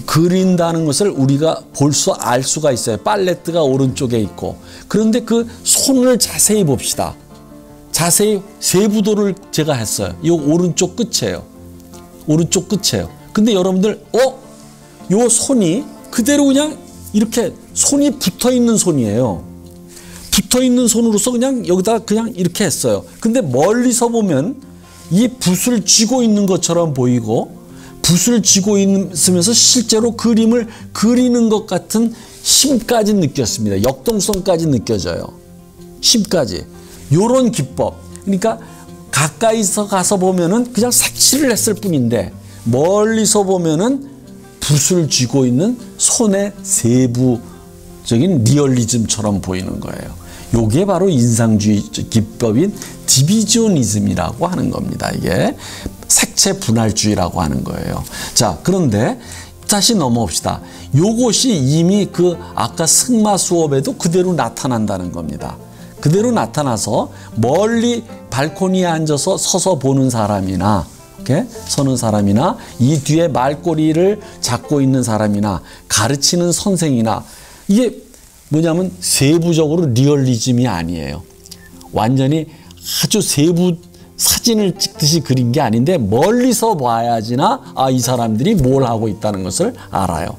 그린다는 것을 우리가 알 수가 있어요. 팔레트가 오른쪽에 있고. 그런데 그 손을 자세히 봅시다. 자세히 세부도를 제가 했어요. 이 오른쪽 끝이에요. 오른쪽 끝이에요. 근데 여러분들 요 손이 그대로 그냥 이렇게 손이 붙어 있는 손이에요. 붙어 있는 손으로서 그냥 여기다 그냥 이렇게 했어요. 근데 멀리서 보면 이 붓을 쥐고 있는 것처럼 보이고, 붓을 쥐고 있으면서 실제로 그림을 그리는 것 같은 힘까지 느꼈습니다. 역동성까지 느껴져요. 힘까지. 요런 기법. 그러니까 가까이서 가서 보면은 그냥 색칠을 했을 뿐인데, 멀리서 보면은 붓을 쥐고 있는 손의 세부적인 리얼리즘처럼 보이는 거예요. 요게 바로 인상주의 기법인 디비조니즘이라고 하는 겁니다. 이게 색채 분할주의라고 하는 거예요. 자, 그런데 다시 넘어옵시다. 요것이 이미 아까 승마 수업에도 그대로 나타난다는 겁니다. 그대로 나타나서 멀리 발코니에 앉아서 서서 보는 사람이나, 서는 사람이나, 이 뒤에 말꼬리를 잡고 있는 사람이나, 가르치는 선생이나, 이게 뭐냐면 세부적으로 리얼리즘이 아니에요. 완전히 아주 세부 사진을 찍듯이 그린 게 아닌데 멀리서 봐야지나 이 사람들이 뭘 하고 있다는 것을 알아요.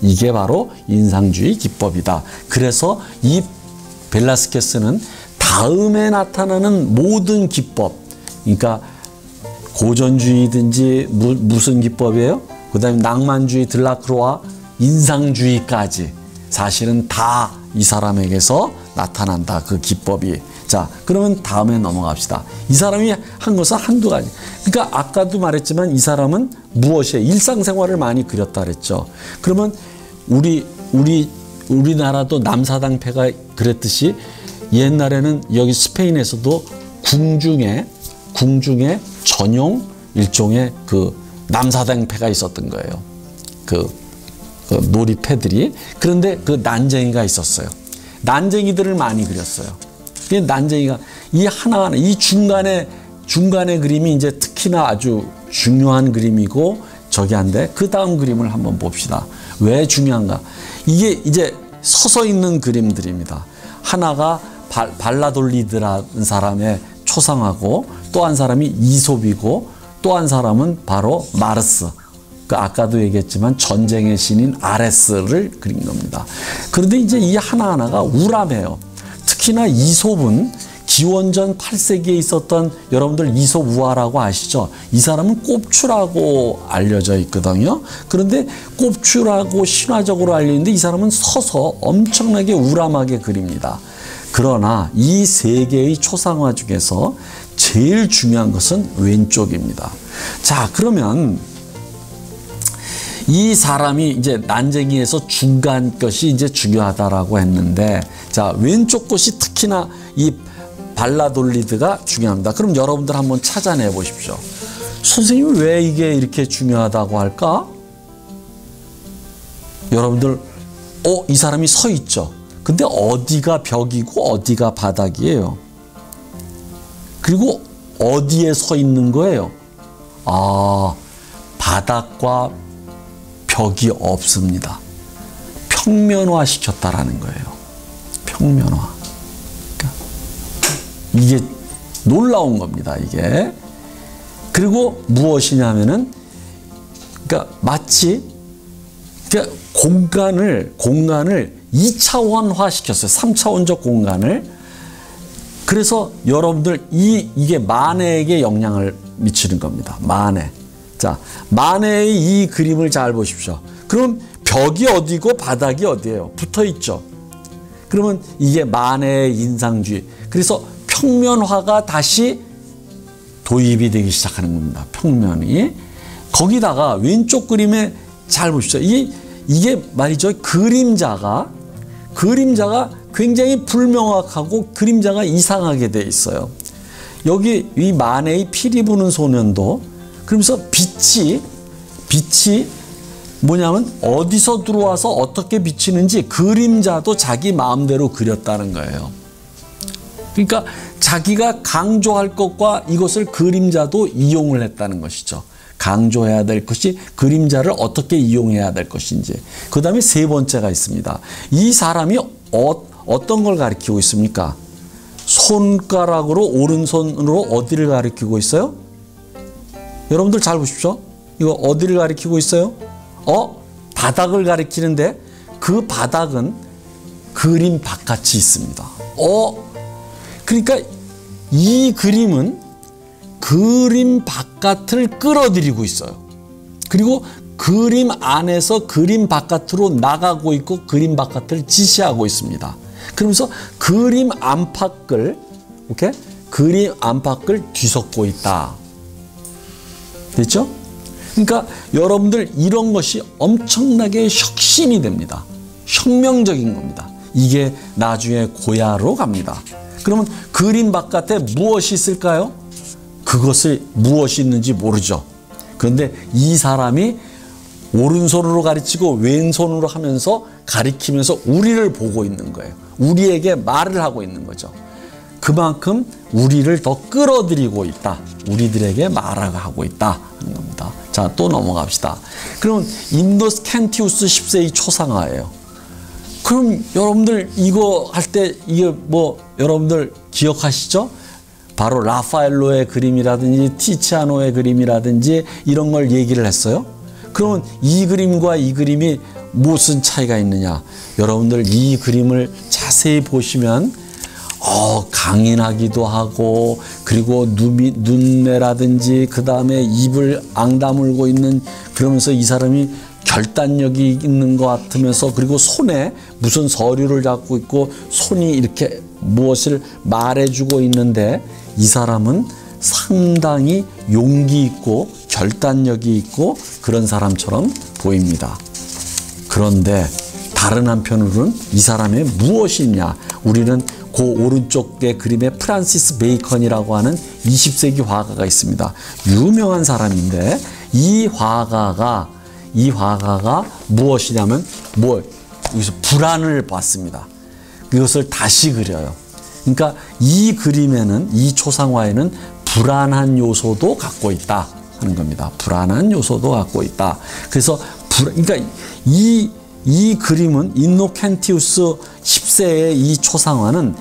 이게 바로 인상주의 기법이다. 그래서 이 벨라스케스는 다음에 나타나는 모든 기법, 그러니까 고전주의든지 무슨 기법이에요? 그 다음에 낭만주의, 들라크로와 인상주의까지 사실은 다 이 사람에게서 나타난다. 그 기법이. 자, 그러면 다음에 넘어갑시다. 이 사람이 한 것은 한두 가지. 그러니까 아까도 말했지만 이 사람은 무엇이에요? 일상생활을 많이 그렸다 그랬죠. 그러면 우리나라도 남사당패가 그랬듯이 옛날에는 여기 스페인에서도 궁중에 전용 일종의 남사당패가 있었던 거예요. 그 놀이패들이. 그런데 난쟁이가 있었어요. 난쟁이들을 많이 그렸어요. 난쟁이가 이 하나하나, 이 중간에 그림이 이제 특히나 아주 중요한 그림이고 저기한데, 그 다음 그림을 한번 봅시다. 왜 중요한가? 이게 이제 서서 있는 그림들입니다. 하나가 발라돌리드라는 사람의 초상하고, 또 한 사람이 이솝이고, 또 한 사람은 바로 마르스. 아까도 얘기했지만 전쟁의 신인 아레스를 그린 겁니다. 그런데 이제 이 하나하나가 우람해요. 특히나 이솝은 기원전 8세기에 있었던, 여러분들 이솝 우화라고 아시죠? 이 사람은 꼽추라고 알려져 있거든요. 그런데 꼽추라고 신화적으로 알려있는데 이 사람은 서서 엄청나게 우람하게 그립니다. 그러나 이 세 개의 초상화 중에서 제일 중요한 것은 왼쪽입니다. 자, 그러면 이 사람이 이제 난쟁이에서 중간 것이 이제 중요하다라고 했는데, 자, 왼쪽 것이 특히나 이 발라돌리드가 중요합니다. 그럼 여러분들 한번 찾아내 보십시오. 선생님이 왜 이게 이렇게 중요하다고 할까? 여러분들, 이 사람이 서 있죠. 근데 어디가 벽이고 어디가 바닥이에요? 그리고 어디에 서 있는 거예요? 바닥과 벽이 없습니다. 평면화 시켰다라는 거예요. 평면화. 그러니까 이게 놀라운 겁니다, 이게. 그리고 무엇이냐면은, 그러니까 마치, 그러니까 공간을 2차원화 시켰어요. 3차원적 공간을. 그래서 여러분들 이게 만해에게 영향을 미치는 겁니다. 만해. 자, 만해의 이 그림을 잘 보십시오. 그럼 벽이 어디고 바닥이 어디예요? 붙어 있죠. 그러면 이게 만해의 인상주의. 그래서 평면화가 다시 도입이 되기 시작하는 겁니다. 평면이. 거기다가 왼쪽 그림에 잘 보십시오. 이게 말이죠. 그림자가 굉장히 불명확하고 그림자가 이상하게 돼 있어요. 여기 이 만해의 피리 부는 소년도, 그러면서 빛이 뭐냐면 어디서 들어와서 어떻게 비치는지 그림자도 자기 마음대로 그렸다는 거예요. 그러니까 자기가 강조할 것과 이것을 그림자도 이용을 했다는 것이죠. 강조해야 될 것이 그림자를 어떻게 이용해야 될 것인지. 그 다음에 세 번째가 있습니다. 이 사람이 어떤 걸 가리키고 있습니까? 손가락으로 오른손으로 어디를 가리키고 있어요? 여러분들 잘 보십시오. 이거 어디를 가리키고 있어요? 바닥을 가리키는데 그 바닥은 그림 바깥이 있습니다. 그러니까 이 그림은 그림 바깥을 끌어들이고 있어요. 그리고 그림 안에서 그림 바깥으로 나가고 있고 그림 바깥을 지시하고 있습니다. 그러면서 그림 안팎을 뒤섞고 있다. 됐죠? 그러니까 여러분들 이런 것이 엄청나게 혁신이 됩니다. 혁명적인 겁니다. 이게 나중에 고야로 갑니다. 그러면 그림 바깥에 무엇이 있을까요? 그것을 무엇이 있는지 모르죠. 그런데 이 사람이 오른손으로 가르치고 왼손으로 하면서 가리키면서 우리를 보고 있는 거예요. 우리에게 말을 하고 있는 거죠. 그만큼 우리를 더 끌어들이고 있다. 우리들에게 말하고 있다 하는 겁니다. 자, 또 넘어갑시다. 그럼 인도스캔티우스 10세의 초상화예요. 그럼 여러분들 이거 할 때 이게 뭐 여러분들 기억하시죠? 바로 라파엘로의 그림이라든지 티치아노의 그림이라든지 이런 걸 얘기를 했어요. 그러면 이 그림과 이 그림이 무슨 차이가 있느냐? 여러분들 이 그림을 자세히 보시면 강인하기도 하고, 그리고 눈매라든지 그 다음에 입을 앙다물고 있는, 그러면서 이 사람이 결단력이 있는 것 같으면서, 그리고 손에 무슨 서류를 잡고 있고 손이 이렇게 무엇을 말해주고 있는데, 이 사람은 상당히 용기 있고 결단력이 있고 그런 사람처럼 보입니다. 그런데 다른 한편으로는 이 사람의 무엇이 있냐? 우리는 그 오른쪽의 그림에 프란시스 베이컨이라고 하는 20세기 화가가 있습니다. 유명한 사람인데 이 화가가 무엇이냐면 여기서 불안을 봤습니다. 이것을 다시 그려요. 그러니까 이 그림에는, 이 초상화에는 불안한 요소도 갖고 있다 하는 겁니다. 불안한 요소도 갖고 있다. 그래서 그러니까 이 그림은 인노켄티우스 10세의 이 초상화는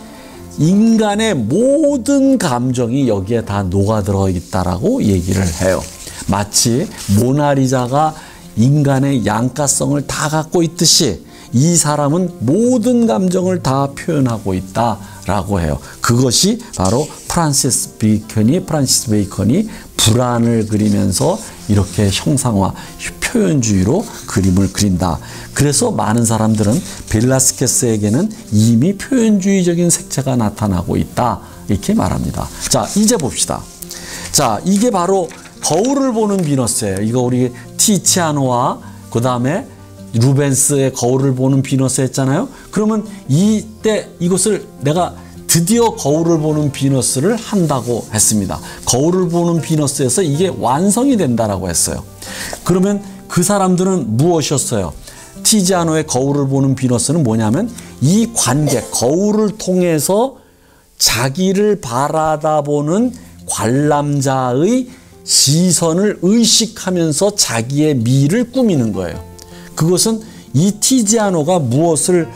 인간의 모든 감정이 여기에 다 녹아들어 있다라고 얘기를 해요. 마치 모나리자가 인간의 양가성을 다 갖고 있듯이 이 사람은 모든 감정을 다 표현하고 있다라고 해요. 그것이 바로 프란시스 베이컨이 불안을 그리면서 이렇게 형상화, 표현주의로 그림을 그린다. 그래서 많은 사람들은 벨라스케스에게는 이미 표현주의적인 색채가 나타나고 있다, 이렇게 말합니다. 자, 이제 봅시다. 자, 이게 바로 거울을 보는 비너스예요. 이거 우리 티치아노와 그 다음에 루벤스의 거울을 보는 비너스 했잖아요. 그러면 이때 이것을 내가 드디어 거울을 보는 비너스를 한다고 했습니다. 거울을 보는 비너스에서 이게 완성이 된다라고 했어요. 그러면 그 사람들은 무엇이었어요? 티지아노의 거울을 보는 비너스는 뭐냐면 이 관계, 거울을 통해서 자기를 바라다보는 관람자의 시선을 의식하면서 자기의 미를 꾸미는 거예요. 그것은 이 티지아노가 무엇을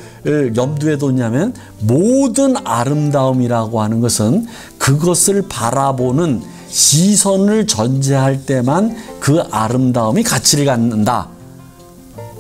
염두에 뒀냐면 모든 아름다움이라고 하는 것은 그것을 바라보는 시선을 전제할 때만 그 아름다움이 가치를 갖는다.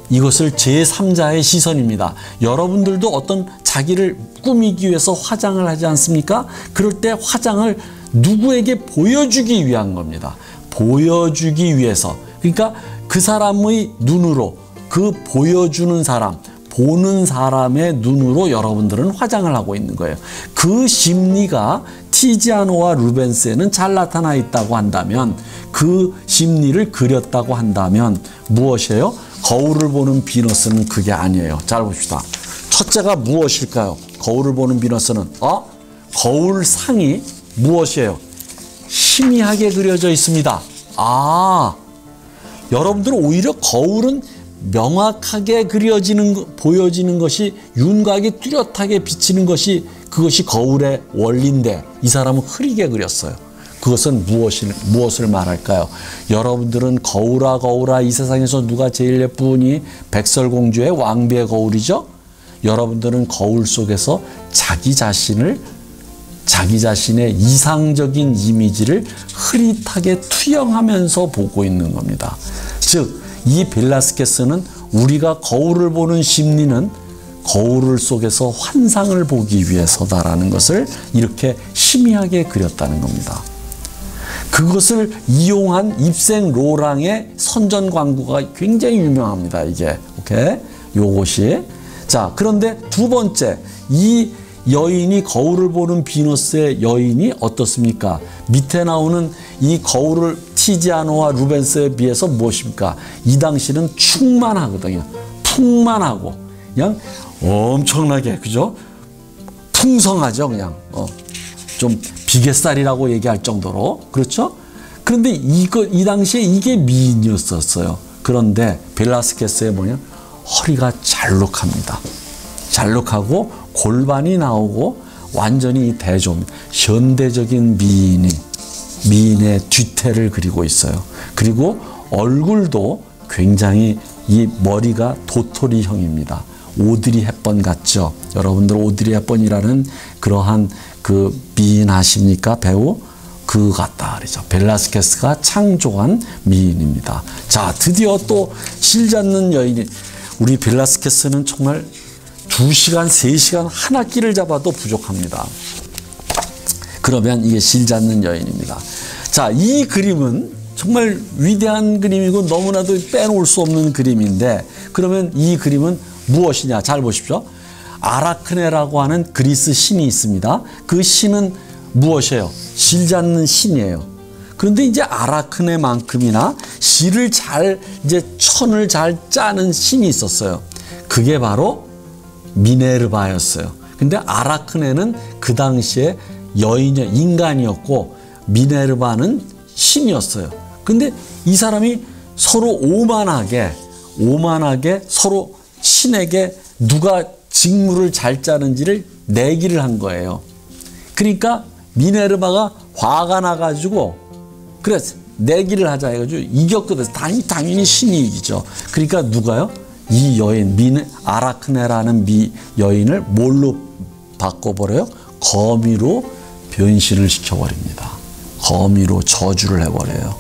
이것을 제3자의 시선입니다. 여러분들도 어떤 자기를 꾸미기 위해서 화장을 하지 않습니까? 그럴 때 화장을 누구에게 보여주기 위한 겁니다. 보여주기 위해서. 그러니까 그 사람의 눈으로, 그 보여주는 사람, 보는 사람의 눈으로 여러분들은 화장을 하고 있는 거예요. 그 심리가 티지아노와 루벤스에는 잘 나타나 있다고 한다면, 그 심리를 그렸다고 한다면 무엇이에요? 거울을 보는 비너스는 그게 아니에요. 잘 봅시다. 첫째가 무엇일까요? 거울을 보는 비너스는 거울 상이 무엇이에요? 희미하게 그려져 있습니다. 여러분들은 오히려 거울은 명확하게 그려지는, 보여지는 것이, 윤곽이 뚜렷하게 비치는 것이, 그것이 거울의 원리인데 이 사람은 흐리게 그렸어요. 그것은 무엇을 말할까요? 여러분들은 거울아 거울아 이 세상에서 누가 제일 예쁘니? 백설공주의 왕비의 거울이죠. 여러분들은 거울 속에서 자기 자신의 이상적인 이미지를 흐릿하게 투영하면서 보고 있는 겁니다. 즉, 이 벨라스케스는 우리가 거울을 보는 심리는 거울 속에서 환상을 보기 위해서다라는 것을 이렇게 희미하게 그렸다는 겁니다. 그것을 이용한 입생 로랑의 선전 광고가 굉장히 유명합니다. 이게 요것이. 자, 그런데 두 번째, 이 여인이, 거울을 보는 비너스의 여인이 어떻습니까? 밑에 나오는 이 거울을 티지아노와 루벤스에 비해서 무엇입니까? 이 당시는 충만하거든요. 풍만하고 그냥 엄청나게, 그죠? 풍성하죠. 그냥 좀 비계살이라고 얘기할 정도로. 그렇죠? 그런데 이 당시에 이게 미인이었었어요. 그런데 벨라스케스의 허리가 잘록합니다. 잘록하고 골반이 나오고 완전히 대조입니다. 현대적인 미인의 뒤태를 그리고 있어요. 그리고 얼굴도 굉장히 이 머리가 도토리형입니다. 오드리 헵번 같죠? 여러분들 오드리 헵번이라는 그러한 그 미인 아십니까? 배우? 그거 같다 그러죠. 벨라스케스가 창조한 미인입니다. 자, 드디어 또 실 잡는 여인이, 우리 벨라스케스는 정말 2시간, 3시간 한 학기를 잡아도 부족합니다. 그러면 이게 실 잡는 여인입니다. 자, 이 그림은 정말 위대한 그림이고 너무나도 빼놓을 수 없는 그림인데, 그러면 이 그림은 무엇이냐? 잘 보십시오. 아라크네라고 하는 그리스 신이 있습니다. 그 신은 무엇이에요? 실 잡는 신이에요. 그런데 이제 아라크네만큼이나 실을 잘, 이제 천을 잘 짜는 신이 있었어요. 그게 바로 미네르바였어요. 근데 아라크네는 그 당시에 인간이었고 미네르바는 신이었어요. 근데 이 사람이 서로 오만하게 서로 신에게 누가 직무를 잘 짜는지를 내기를 한 거예요. 그러니까 미네르바가 화가 나가지고 그래서 내기를 하자 해가지고 이겼거든. 당연히 신이 이기죠. 그러니까 누가요? 이 여인, 아라크네라는 여인을 뭘로 바꿔버려요? 거미로 변신을 시켜버립니다. 거미로 저주를 해버려요.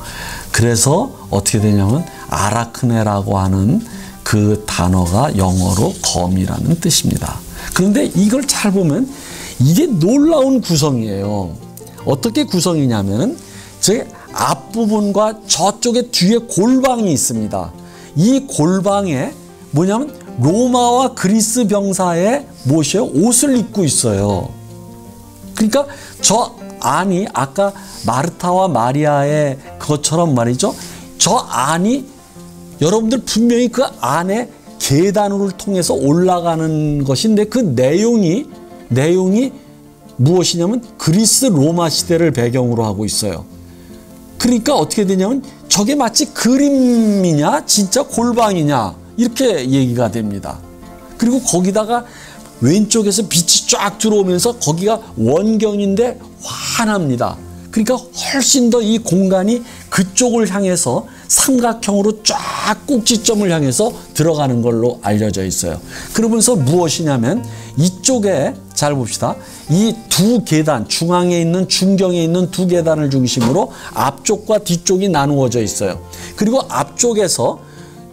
그래서 어떻게 되냐면 아라크네라고 하는 그 단어가 영어로 거미라는 뜻입니다. 그런데 이걸 잘 보면 이게 놀라운 구성이에요. 어떻게 구성이냐면 제 앞부분과 저쪽에 뒤에 골방이 있습니다. 이 골방에 뭐냐면 로마와 그리스 병사의 무엇이에요? 옷을 입고 있어요. 그러니까 저 안이 아까 마르타와 마리아의 그것처럼 말이죠. 저 안이 여러분들 분명히 그 안에 계단을 통해서 올라가는 것인데 그 내용이 무엇이냐면 그리스 로마 시대를 배경으로 하고 있어요. 그러니까 어떻게 되냐면 저게 마치 그림이냐 진짜 골방이냐 이렇게 얘기가 됩니다. 그리고 거기다가 왼쪽에서 빛이 쫙 들어오면서 거기가 원경인데 환합니다. 그러니까 훨씬 더 이 공간이 그쪽을 향해서 삼각형으로 쫙 꼭지점을 향해서 들어가는 걸로 알려져 있어요. 그러면서 무엇이냐면 이쪽에 잘 봅시다. 이 두 계단, 중앙에 있는 중경에 있는 두 계단을 중심으로 앞쪽과 뒤쪽이 나누어져 있어요. 그리고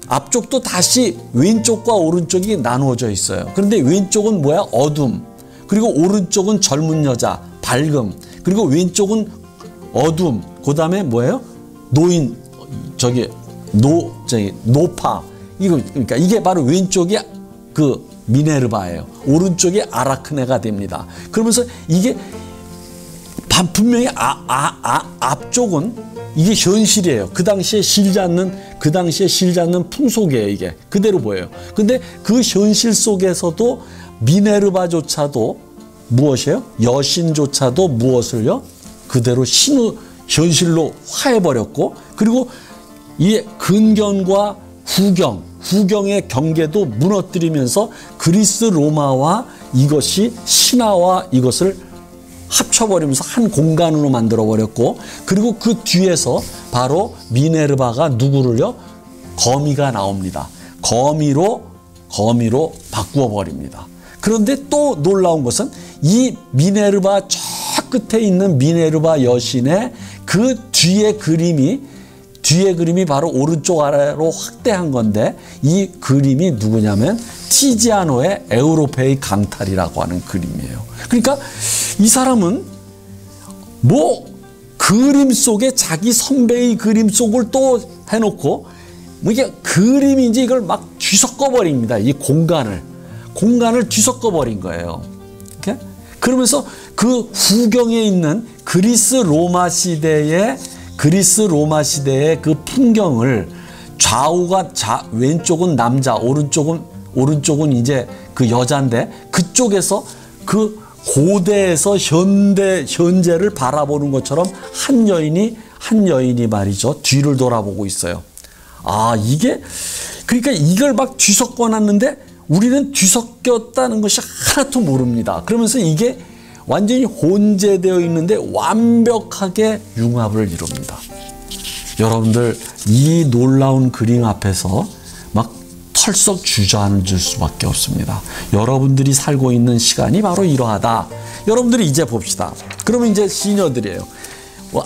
앞쪽도 다시 왼쪽과 오른쪽이 나누어져 있어요. 그런데 왼쪽은 뭐야? 어둠. 그리고 오른쪽은 젊은 여자, 밝음. 그리고 왼쪽은 어둠. 그다음에 뭐예요? 노파. 그러니까 이게 바로 왼쪽이 그 미네르바예요. 오른쪽이 아라크네가 됩니다. 그러면서 이게 분명히 앞쪽은 이게 현실이에요. 그 당시에 실지 않는 풍속이에요. 이게 그대로 보여요. 근데 그 현실 속에서도 미네르바조차도 무엇이에요? 여신조차도 무엇을요? 그대로 현실로 화해버렸고, 그리고 이 근경과 후경의 경계도 무너뜨리면서 그리스 로마와 이것이 신화와 이것을 합쳐버리면서 한 공간으로 만들어버렸고, 그리고 그 뒤에서 바로 미네르바가 누구를요? 거미가 나옵니다. 거미로 바꾸어버립니다. 그런데 또 놀라운 것은 이 미네르바 저 끝에 있는 미네르바 여신의 그 뒤에 그림이 바로 오른쪽 아래로 확대한 건데, 이 그림이 누구냐면 티지아노의 에우로페의 강탈이라고 하는 그림이에요. 그러니까 이 사람은 뭐 그림 속에 자기 선배의 그림 속을 또 해놓고 뭐 이게 그림인지 이걸 막 뒤섞어 버립니다. 이 공간을 뒤섞어 버린 거예요. 이렇게? 그러면서 그 후경에 있는 그리스 로마 시대의 그 풍경을 왼쪽은 남자, 오른쪽은 이제 그 여자인데, 그쪽에서 그 고대에서 현재를 바라보는 것처럼 한 여인이 말이죠. 뒤를 돌아보고 있어요. 그러니까 이걸 막 뒤섞어 놨는데 우리는 뒤섞였다는 것이 하나도 모릅니다. 그러면서 이게 완전히 혼재되어 있는데 완벽하게 융합을 이룹니다. 여러분들 이 놀라운 그림 앞에서 막 털썩 주저앉을 수밖에 없습니다. 여러분들이 살고 있는 시간이 바로 이러하다. 여러분들이 이제 봅시다. 그러면 이제 시녀들이에요.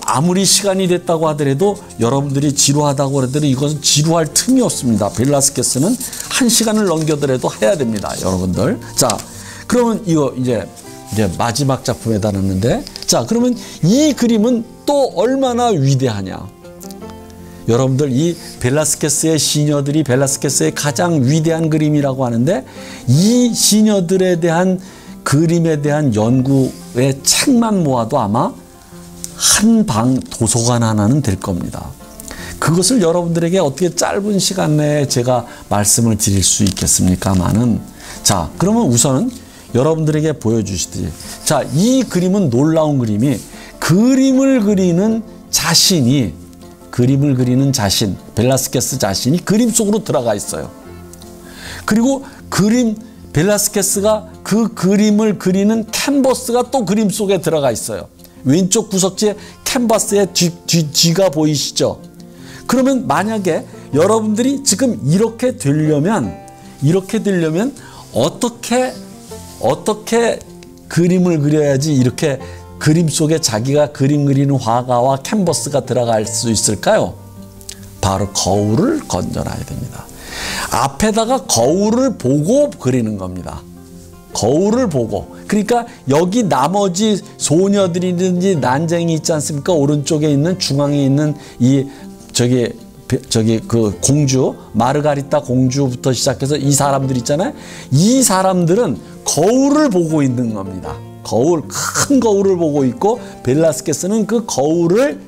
아무리 시간이 됐다고 하더라도 여러분들이 지루하다고 하더라도 이것은 지루할 틈이 없습니다. 벨라스케스는 1시간을 넘겨더라도 해야 됩니다. 여러분들. 자, 그러면 이거 이제 마지막 작품에 달았는데, 자, 그러면 이 그림은 또 얼마나 위대하냐. 여러분들 이 벨라스케스의 시녀들이 벨라스케스의 가장 위대한 그림이라고 하는데, 이 시녀들에 대한 그림에 대한 연구의 책만 모아도 아마 한 방 도서관 하나는 될 겁니다. 그것을 여러분들에게 어떻게 짧은 시간 내에 제가 말씀을 드릴 수 있겠습니까마는, 자, 그러면 우선은 여러분들에게 보여주시듯이, 자, 이 그림은 놀라운 그림이 그림을 그리는 자신, 벨라스케스 자신이 그림 속으로 들어가 있어요. 그리고 벨라스케스가 그 그림을 그리는 캔버스가 또 그림 속에 들어가 있어요. 왼쪽 구석지에 캔버스의 뒤가 보이시죠? 그러면 만약에 여러분들이 지금 이렇게 되려면 어떻게 그림을 그려야지 이렇게 그림 속에 자기가 그림 그리는 화가와 캔버스가 들어갈 수 있을까요? 바로 거울을 건져놔야 됩니다. 앞에다가 거울을 보고 그리는 겁니다. 거울을 보고. 그러니까 여기 나머지 소녀들이든지 난쟁이 있지 않습니까? 오른쪽에 있는, 중앙에 있는 그 공주, 마르가리타 공주부터 시작해서 이 사람들 있잖아요. 이 사람들은 거울을 보고 있는 겁니다. 큰 거울을 보고 있고, 벨라스케스는 그 거울을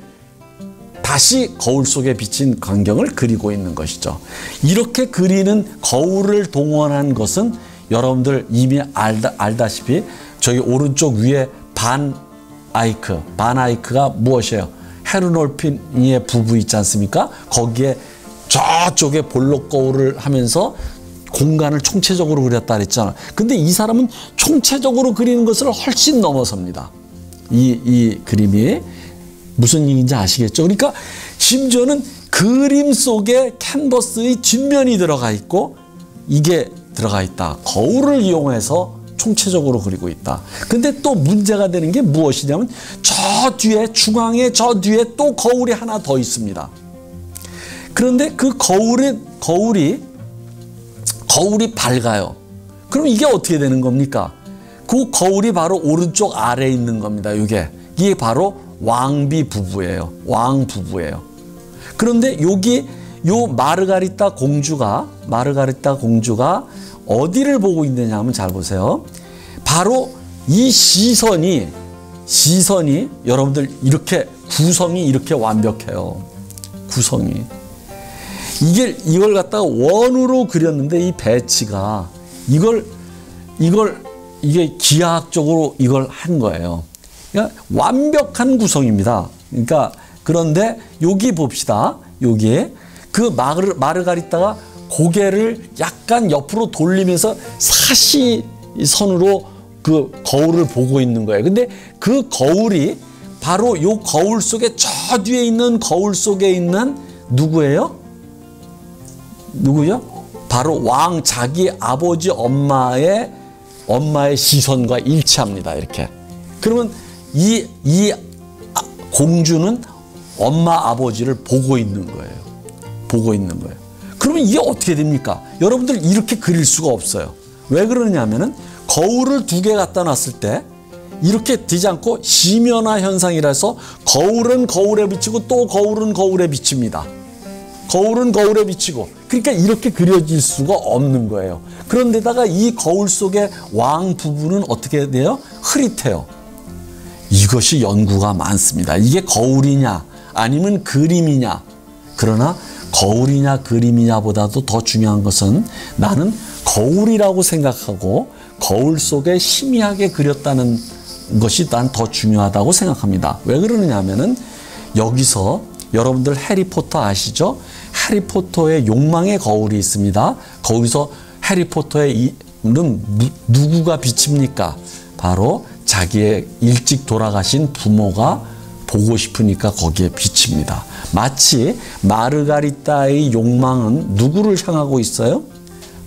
다시 거울 속에 비친 광경을 그리고 있는 것이죠. 이렇게 그리는 거울을 동원한 것은 여러분들 이미 알다시피 저기 오른쪽 위에 반 아이크가 무엇이에요? 헤르놀핀의 부부 있지 않습니까? 거기에 저쪽에 볼록 거울을 하면서 공간을 총체적으로 그렸다 그랬잖아. 근데 이 사람은 총체적으로 그리는 것을 훨씬 넘어섭니다. 이 그림이 무슨 얘기인지 아시겠죠? 그러니까 심지어는 그림 속에 캔버스의 뒷면이 들어가 있고 이게 들어가 있다. 거울을 이용해서 총체적으로 그리고 있다. 근데 또 문제가 되는 게 무엇이냐면 저 뒤에 중앙에 저 뒤에 또 거울이 하나 더 있습니다. 그런데 그 거울이 밝아요. 그럼 이게 어떻게 되는 겁니까? 그 거울이 바로 오른쪽 아래에 있는 겁니다. 이게 바로 왕비 부부예요. 왕 부부예요. 그런데 여기 요 마르가리타 공주가 어디를 보고 있느냐 하면 잘 보세요. 바로 이 시선이 여러분들 이렇게 구성이 이렇게 완벽해요. 구성이. 이걸 갖다가 원으로 그렸는데 이 배치가 이게 기하학적으로 이걸 한 거예요. 그러니까 완벽한 구성입니다. 그러니까 그런데 여기 봅시다. 여기에 그 마르가리타가 고개를 약간 옆으로 돌리면서 사시선으로 그 거울을 보고 있는 거예요. 근데 그 거울이 바로 요 거울 속에 저 뒤에 있는 거울 속에 있는 누구예요? 누구요? 바로 왕 자기 아버지 엄마의 시선과 일치합니다. 이렇게. 그러면 이 공주는 엄마 아버지를 보고 있는 거예요. 보고 있는 거예요. 그러면 이게 어떻게 됩니까? 여러분들 이렇게 그릴 수가 없어요. 왜 그러냐면은 거울을 두 개 갖다 놨을 때 이렇게 되지 않고 시면화 현상이라서 거울은 거울에 비치고 또 거울은 거울에 비칩니다. 거울은 거울에 비치고 그러니까 이렇게 그려질 수가 없는 거예요. 그런데다가 이 거울 속의 왕 부부는 어떻게 돼요? 흐릿해요. 이것이 연구가 많습니다. 이게 거울이냐 아니면 그림이냐. 그러나 거울이냐 그림이냐보다도 더 중요한 것은 나는 거울이라고 생각하고 거울 속에 희미하게 그렸다는 것이 난 더 중요하다고 생각합니다. 왜 그러느냐 하면은 여기서 여러분들 해리포터 아시죠? 해리포터의 욕망의 거울이 있습니다. 거기서 해리포터의 누구가 비칩니까? 바로 자기의 일찍 돌아가신 부모가 보고 싶으니까 거기에 비칩니다. 마치 마르가리타의 욕망은 누구를 향하고 있어요?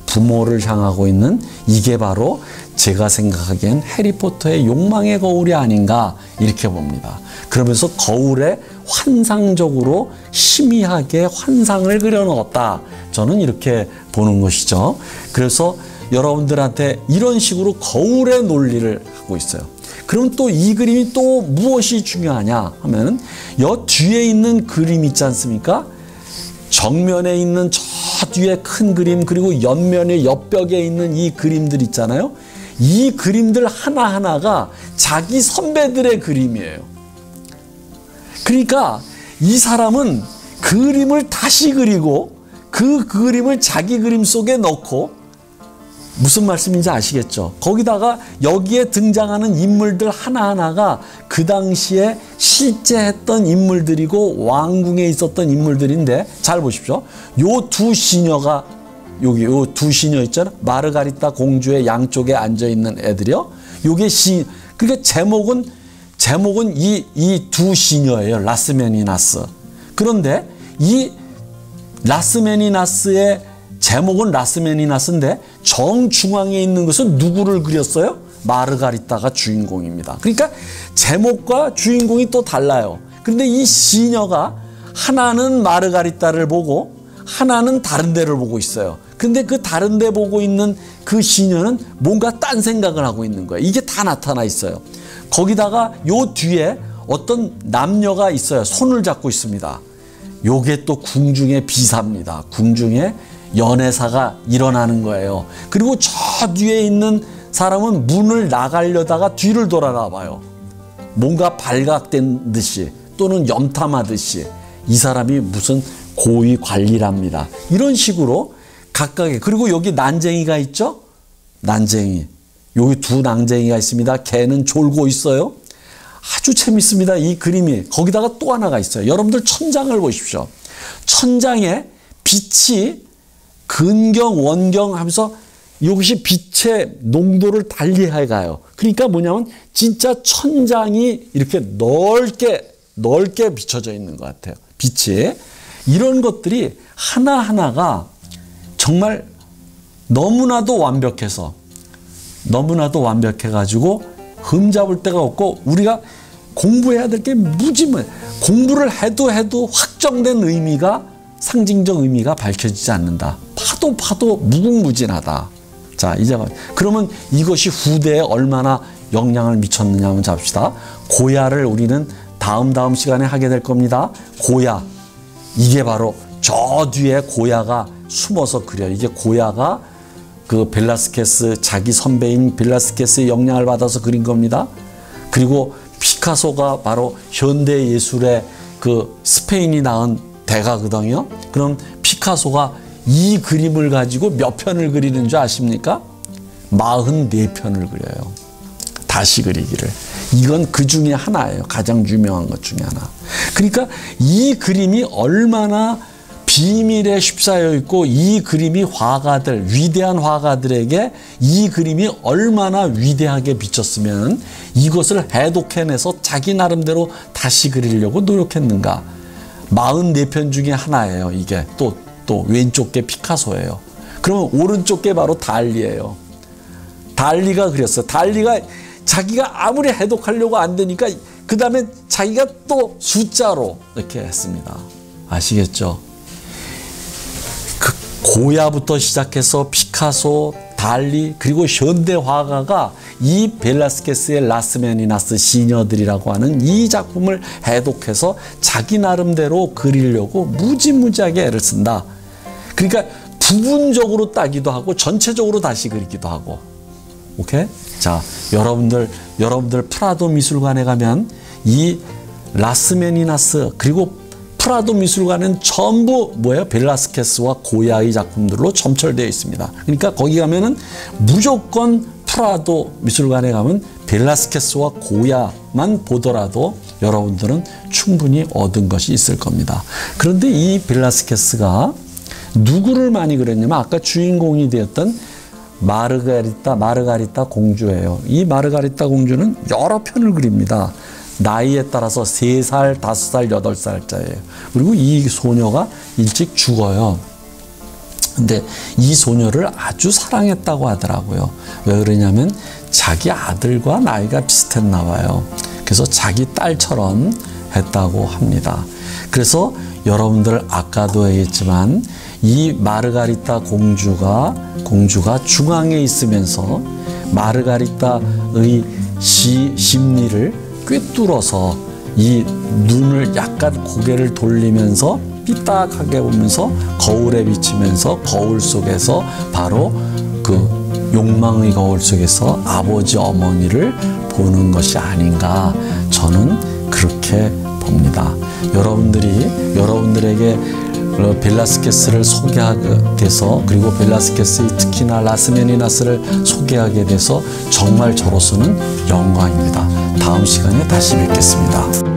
부모를 향하고 있는 이게 바로 제가 생각하기엔 해리포터의 욕망의 거울이 아닌가 이렇게 봅니다. 그러면서 거울에 환상적으로 희미하게 환상을 그려넣었다. 저는 이렇게 보는 것이죠. 그래서 여러분들한테 이런 식으로 거울의 논리를 하고 있어요. 그럼 또 이 그림이 또 무엇이 중요하냐 하면은 여 뒤에 있는 그림 있지 않습니까? 정면에 있는 저 뒤에 큰 그림 그리고 옆면에 옆벽에 있는 이 그림들 있잖아요. 이 그림들 하나하나가 자기 선배들의 그림이에요. 그러니까 이 사람은 그림을 다시 그리고 그 그림을 자기 그림 속에 넣고 무슨 말씀인지 아시겠죠? 거기다가 여기에 등장하는 인물들 하나하나가 그 당시에 실제 했던 인물들이고 왕궁에 있었던 인물들인데 잘 보십시오. 요 두 시녀가 여기 요 두 시녀 있잖아요. 마르가리타 공주의 양쪽에 앉아 있는 애들이요. 요게 그러니까 제목은 이 두 시녀예요. 라스메니나스. 그런데 이 라스메니나스의 제목은 라스메니나스인데 정중앙에 있는 것은 누구를 그렸어요? 마르가리타가 주인공입니다. 그러니까 제목과 주인공이 또 달라요. 그런데 이 시녀가 하나는 마르가리타를 보고 하나는 다른 데를 보고 있어요. 근데 그 다른 데 보고 있는 그 시녀는 뭔가 딴 생각을 하고 있는 거예요. 이게 다 나타나 있어요. 거기다가 요 뒤에 어떤 남녀가 있어요. 손을 잡고 있습니다. 요게 또 궁중의 비사입니다. 궁중의 연애사가 일어나는 거예요. 그리고 저 뒤에 있는 사람은 문을 나가려다가 뒤를 돌아가 봐요. 뭔가 발각된 듯이 또는 염탐하듯이 이 사람이 무슨 고위 관리랍니다. 이런 식으로 각각의, 그리고 여기 난쟁이가 있죠? 난쟁이. 여기 두 난쟁이가 있습니다. 개는 졸고 있어요. 아주 재밌습니다. 이 그림이. 거기다가 또 하나가 있어요. 여러분들 천장을 보십시오. 천장에 빛이 근경, 원경 하면서 이것이 빛의 농도를 달리해 가요. 그러니까 뭐냐면 진짜 천장이 이렇게 넓게 비춰져 있는 것 같아요. 빛이. 이런 것들이 하나하나가 정말 너무나도 완벽해가지고 흠잡을 데가 없고, 우리가 공부해야 될 게 무지무해. 공부를 해도 확정된 의미가, 상징적 의미가 밝혀지지 않는다. 파도 무궁무진하다. 자, 이제 그러면 이것이 후대에 얼마나 영향을 미쳤느냐 한번 잡시다. 고야를 우리는 다음 시간에 하게 될 겁니다. 고야. 이게 바로 저 뒤에 고야가 숨어서 그려요. 이게 고야가 그 벨라스케스, 자기 선배인 벨라스케스의 영향을 받아서 그린 겁니다. 그리고 피카소가 바로 현대 예술의 그 스페인이 낳은 대가거든요. 그럼 피카소가 이 그림을 가지고 몇 편을 그리는 줄 아십니까? 44편을 그려요. 다시 그리기를. 이건 그 중에 하나예요. 가장 유명한 것 중에 하나. 그러니까 이 그림이 얼마나 비밀에 휩싸여 있고, 이 그림이 화가들, 위대한 화가들에게 이 그림이 얼마나 위대하게 비쳤으면 이것을 해독해내서 자기 나름대로 다시 그리려고 노력했는가. 44편 중에 하나예요. 이게 또 왼쪽 게 피카소예요. 그러면 오른쪽 게 바로 달리예요. 달리가 그렸어요. 달리가 자기가 아무리 해독하려고 안 되니까 그 다음에 자기가 또 숫자로 이렇게 했습니다. 아시겠죠? 그 고야부터 시작해서 피카소, 달리, 그리고 현대 화가가 이 벨라스케스의 라스메니나스 시녀들이라고 하는 이 작품을 해독해서 자기 나름대로 그리려고 무지무지하게 애를 쓴다. 그러니까 부분적으로 따기도 하고 전체적으로 다시 그리기도 하고. 오케이? 자, 여러분들 프라도 미술관에 가면 이 라스메니나스 그리고 프라도 미술관은 전부 뭐예요? 벨라스케스와 고야의 작품들로 점철되어 있습니다. 그러니까 거기 가면은 무조건 프라도 미술관에 가면 벨라스케스와 고야만 보더라도 여러분들은 충분히 얻은 것이 있을 겁니다. 그런데 이 벨라스케스가 누구를 많이 그렸냐면 아까 주인공이 되었던 마르가리타 공주예요. 이 마르가리타 공주는 여러 편을 그립니다. 나이에 따라서 3살, 5살, 8살짜예요. 그리고 이 소녀가 일찍 죽어요. 근데 이 소녀를 아주 사랑했다고 하더라고요. 왜 그러냐면 자기 아들과 나이가 비슷했나 봐요. 그래서 자기 딸처럼 했다고 합니다. 그래서 여러분들 아까도 얘기했지만 이 마르가리타 공주가 중앙에 있으면서 마르가리타의 심리를 꿰뚫어서 이 눈을 약간 고개를 돌리면서 삐딱하게 보면서 거울에 비치면서 거울 속에서 바로 그 욕망의 거울 속에서 아버지 어머니를 보는 것이 아닌가, 저는 그렇게 봅니다. 여러분들에게 벨라스케스를 소개하게 돼서, 그리고 벨라스케스의 특히나 라스메니나스를 소개하게 돼서 정말 저로서는 영광입니다. 다음 시간에 다시 뵙겠습니다.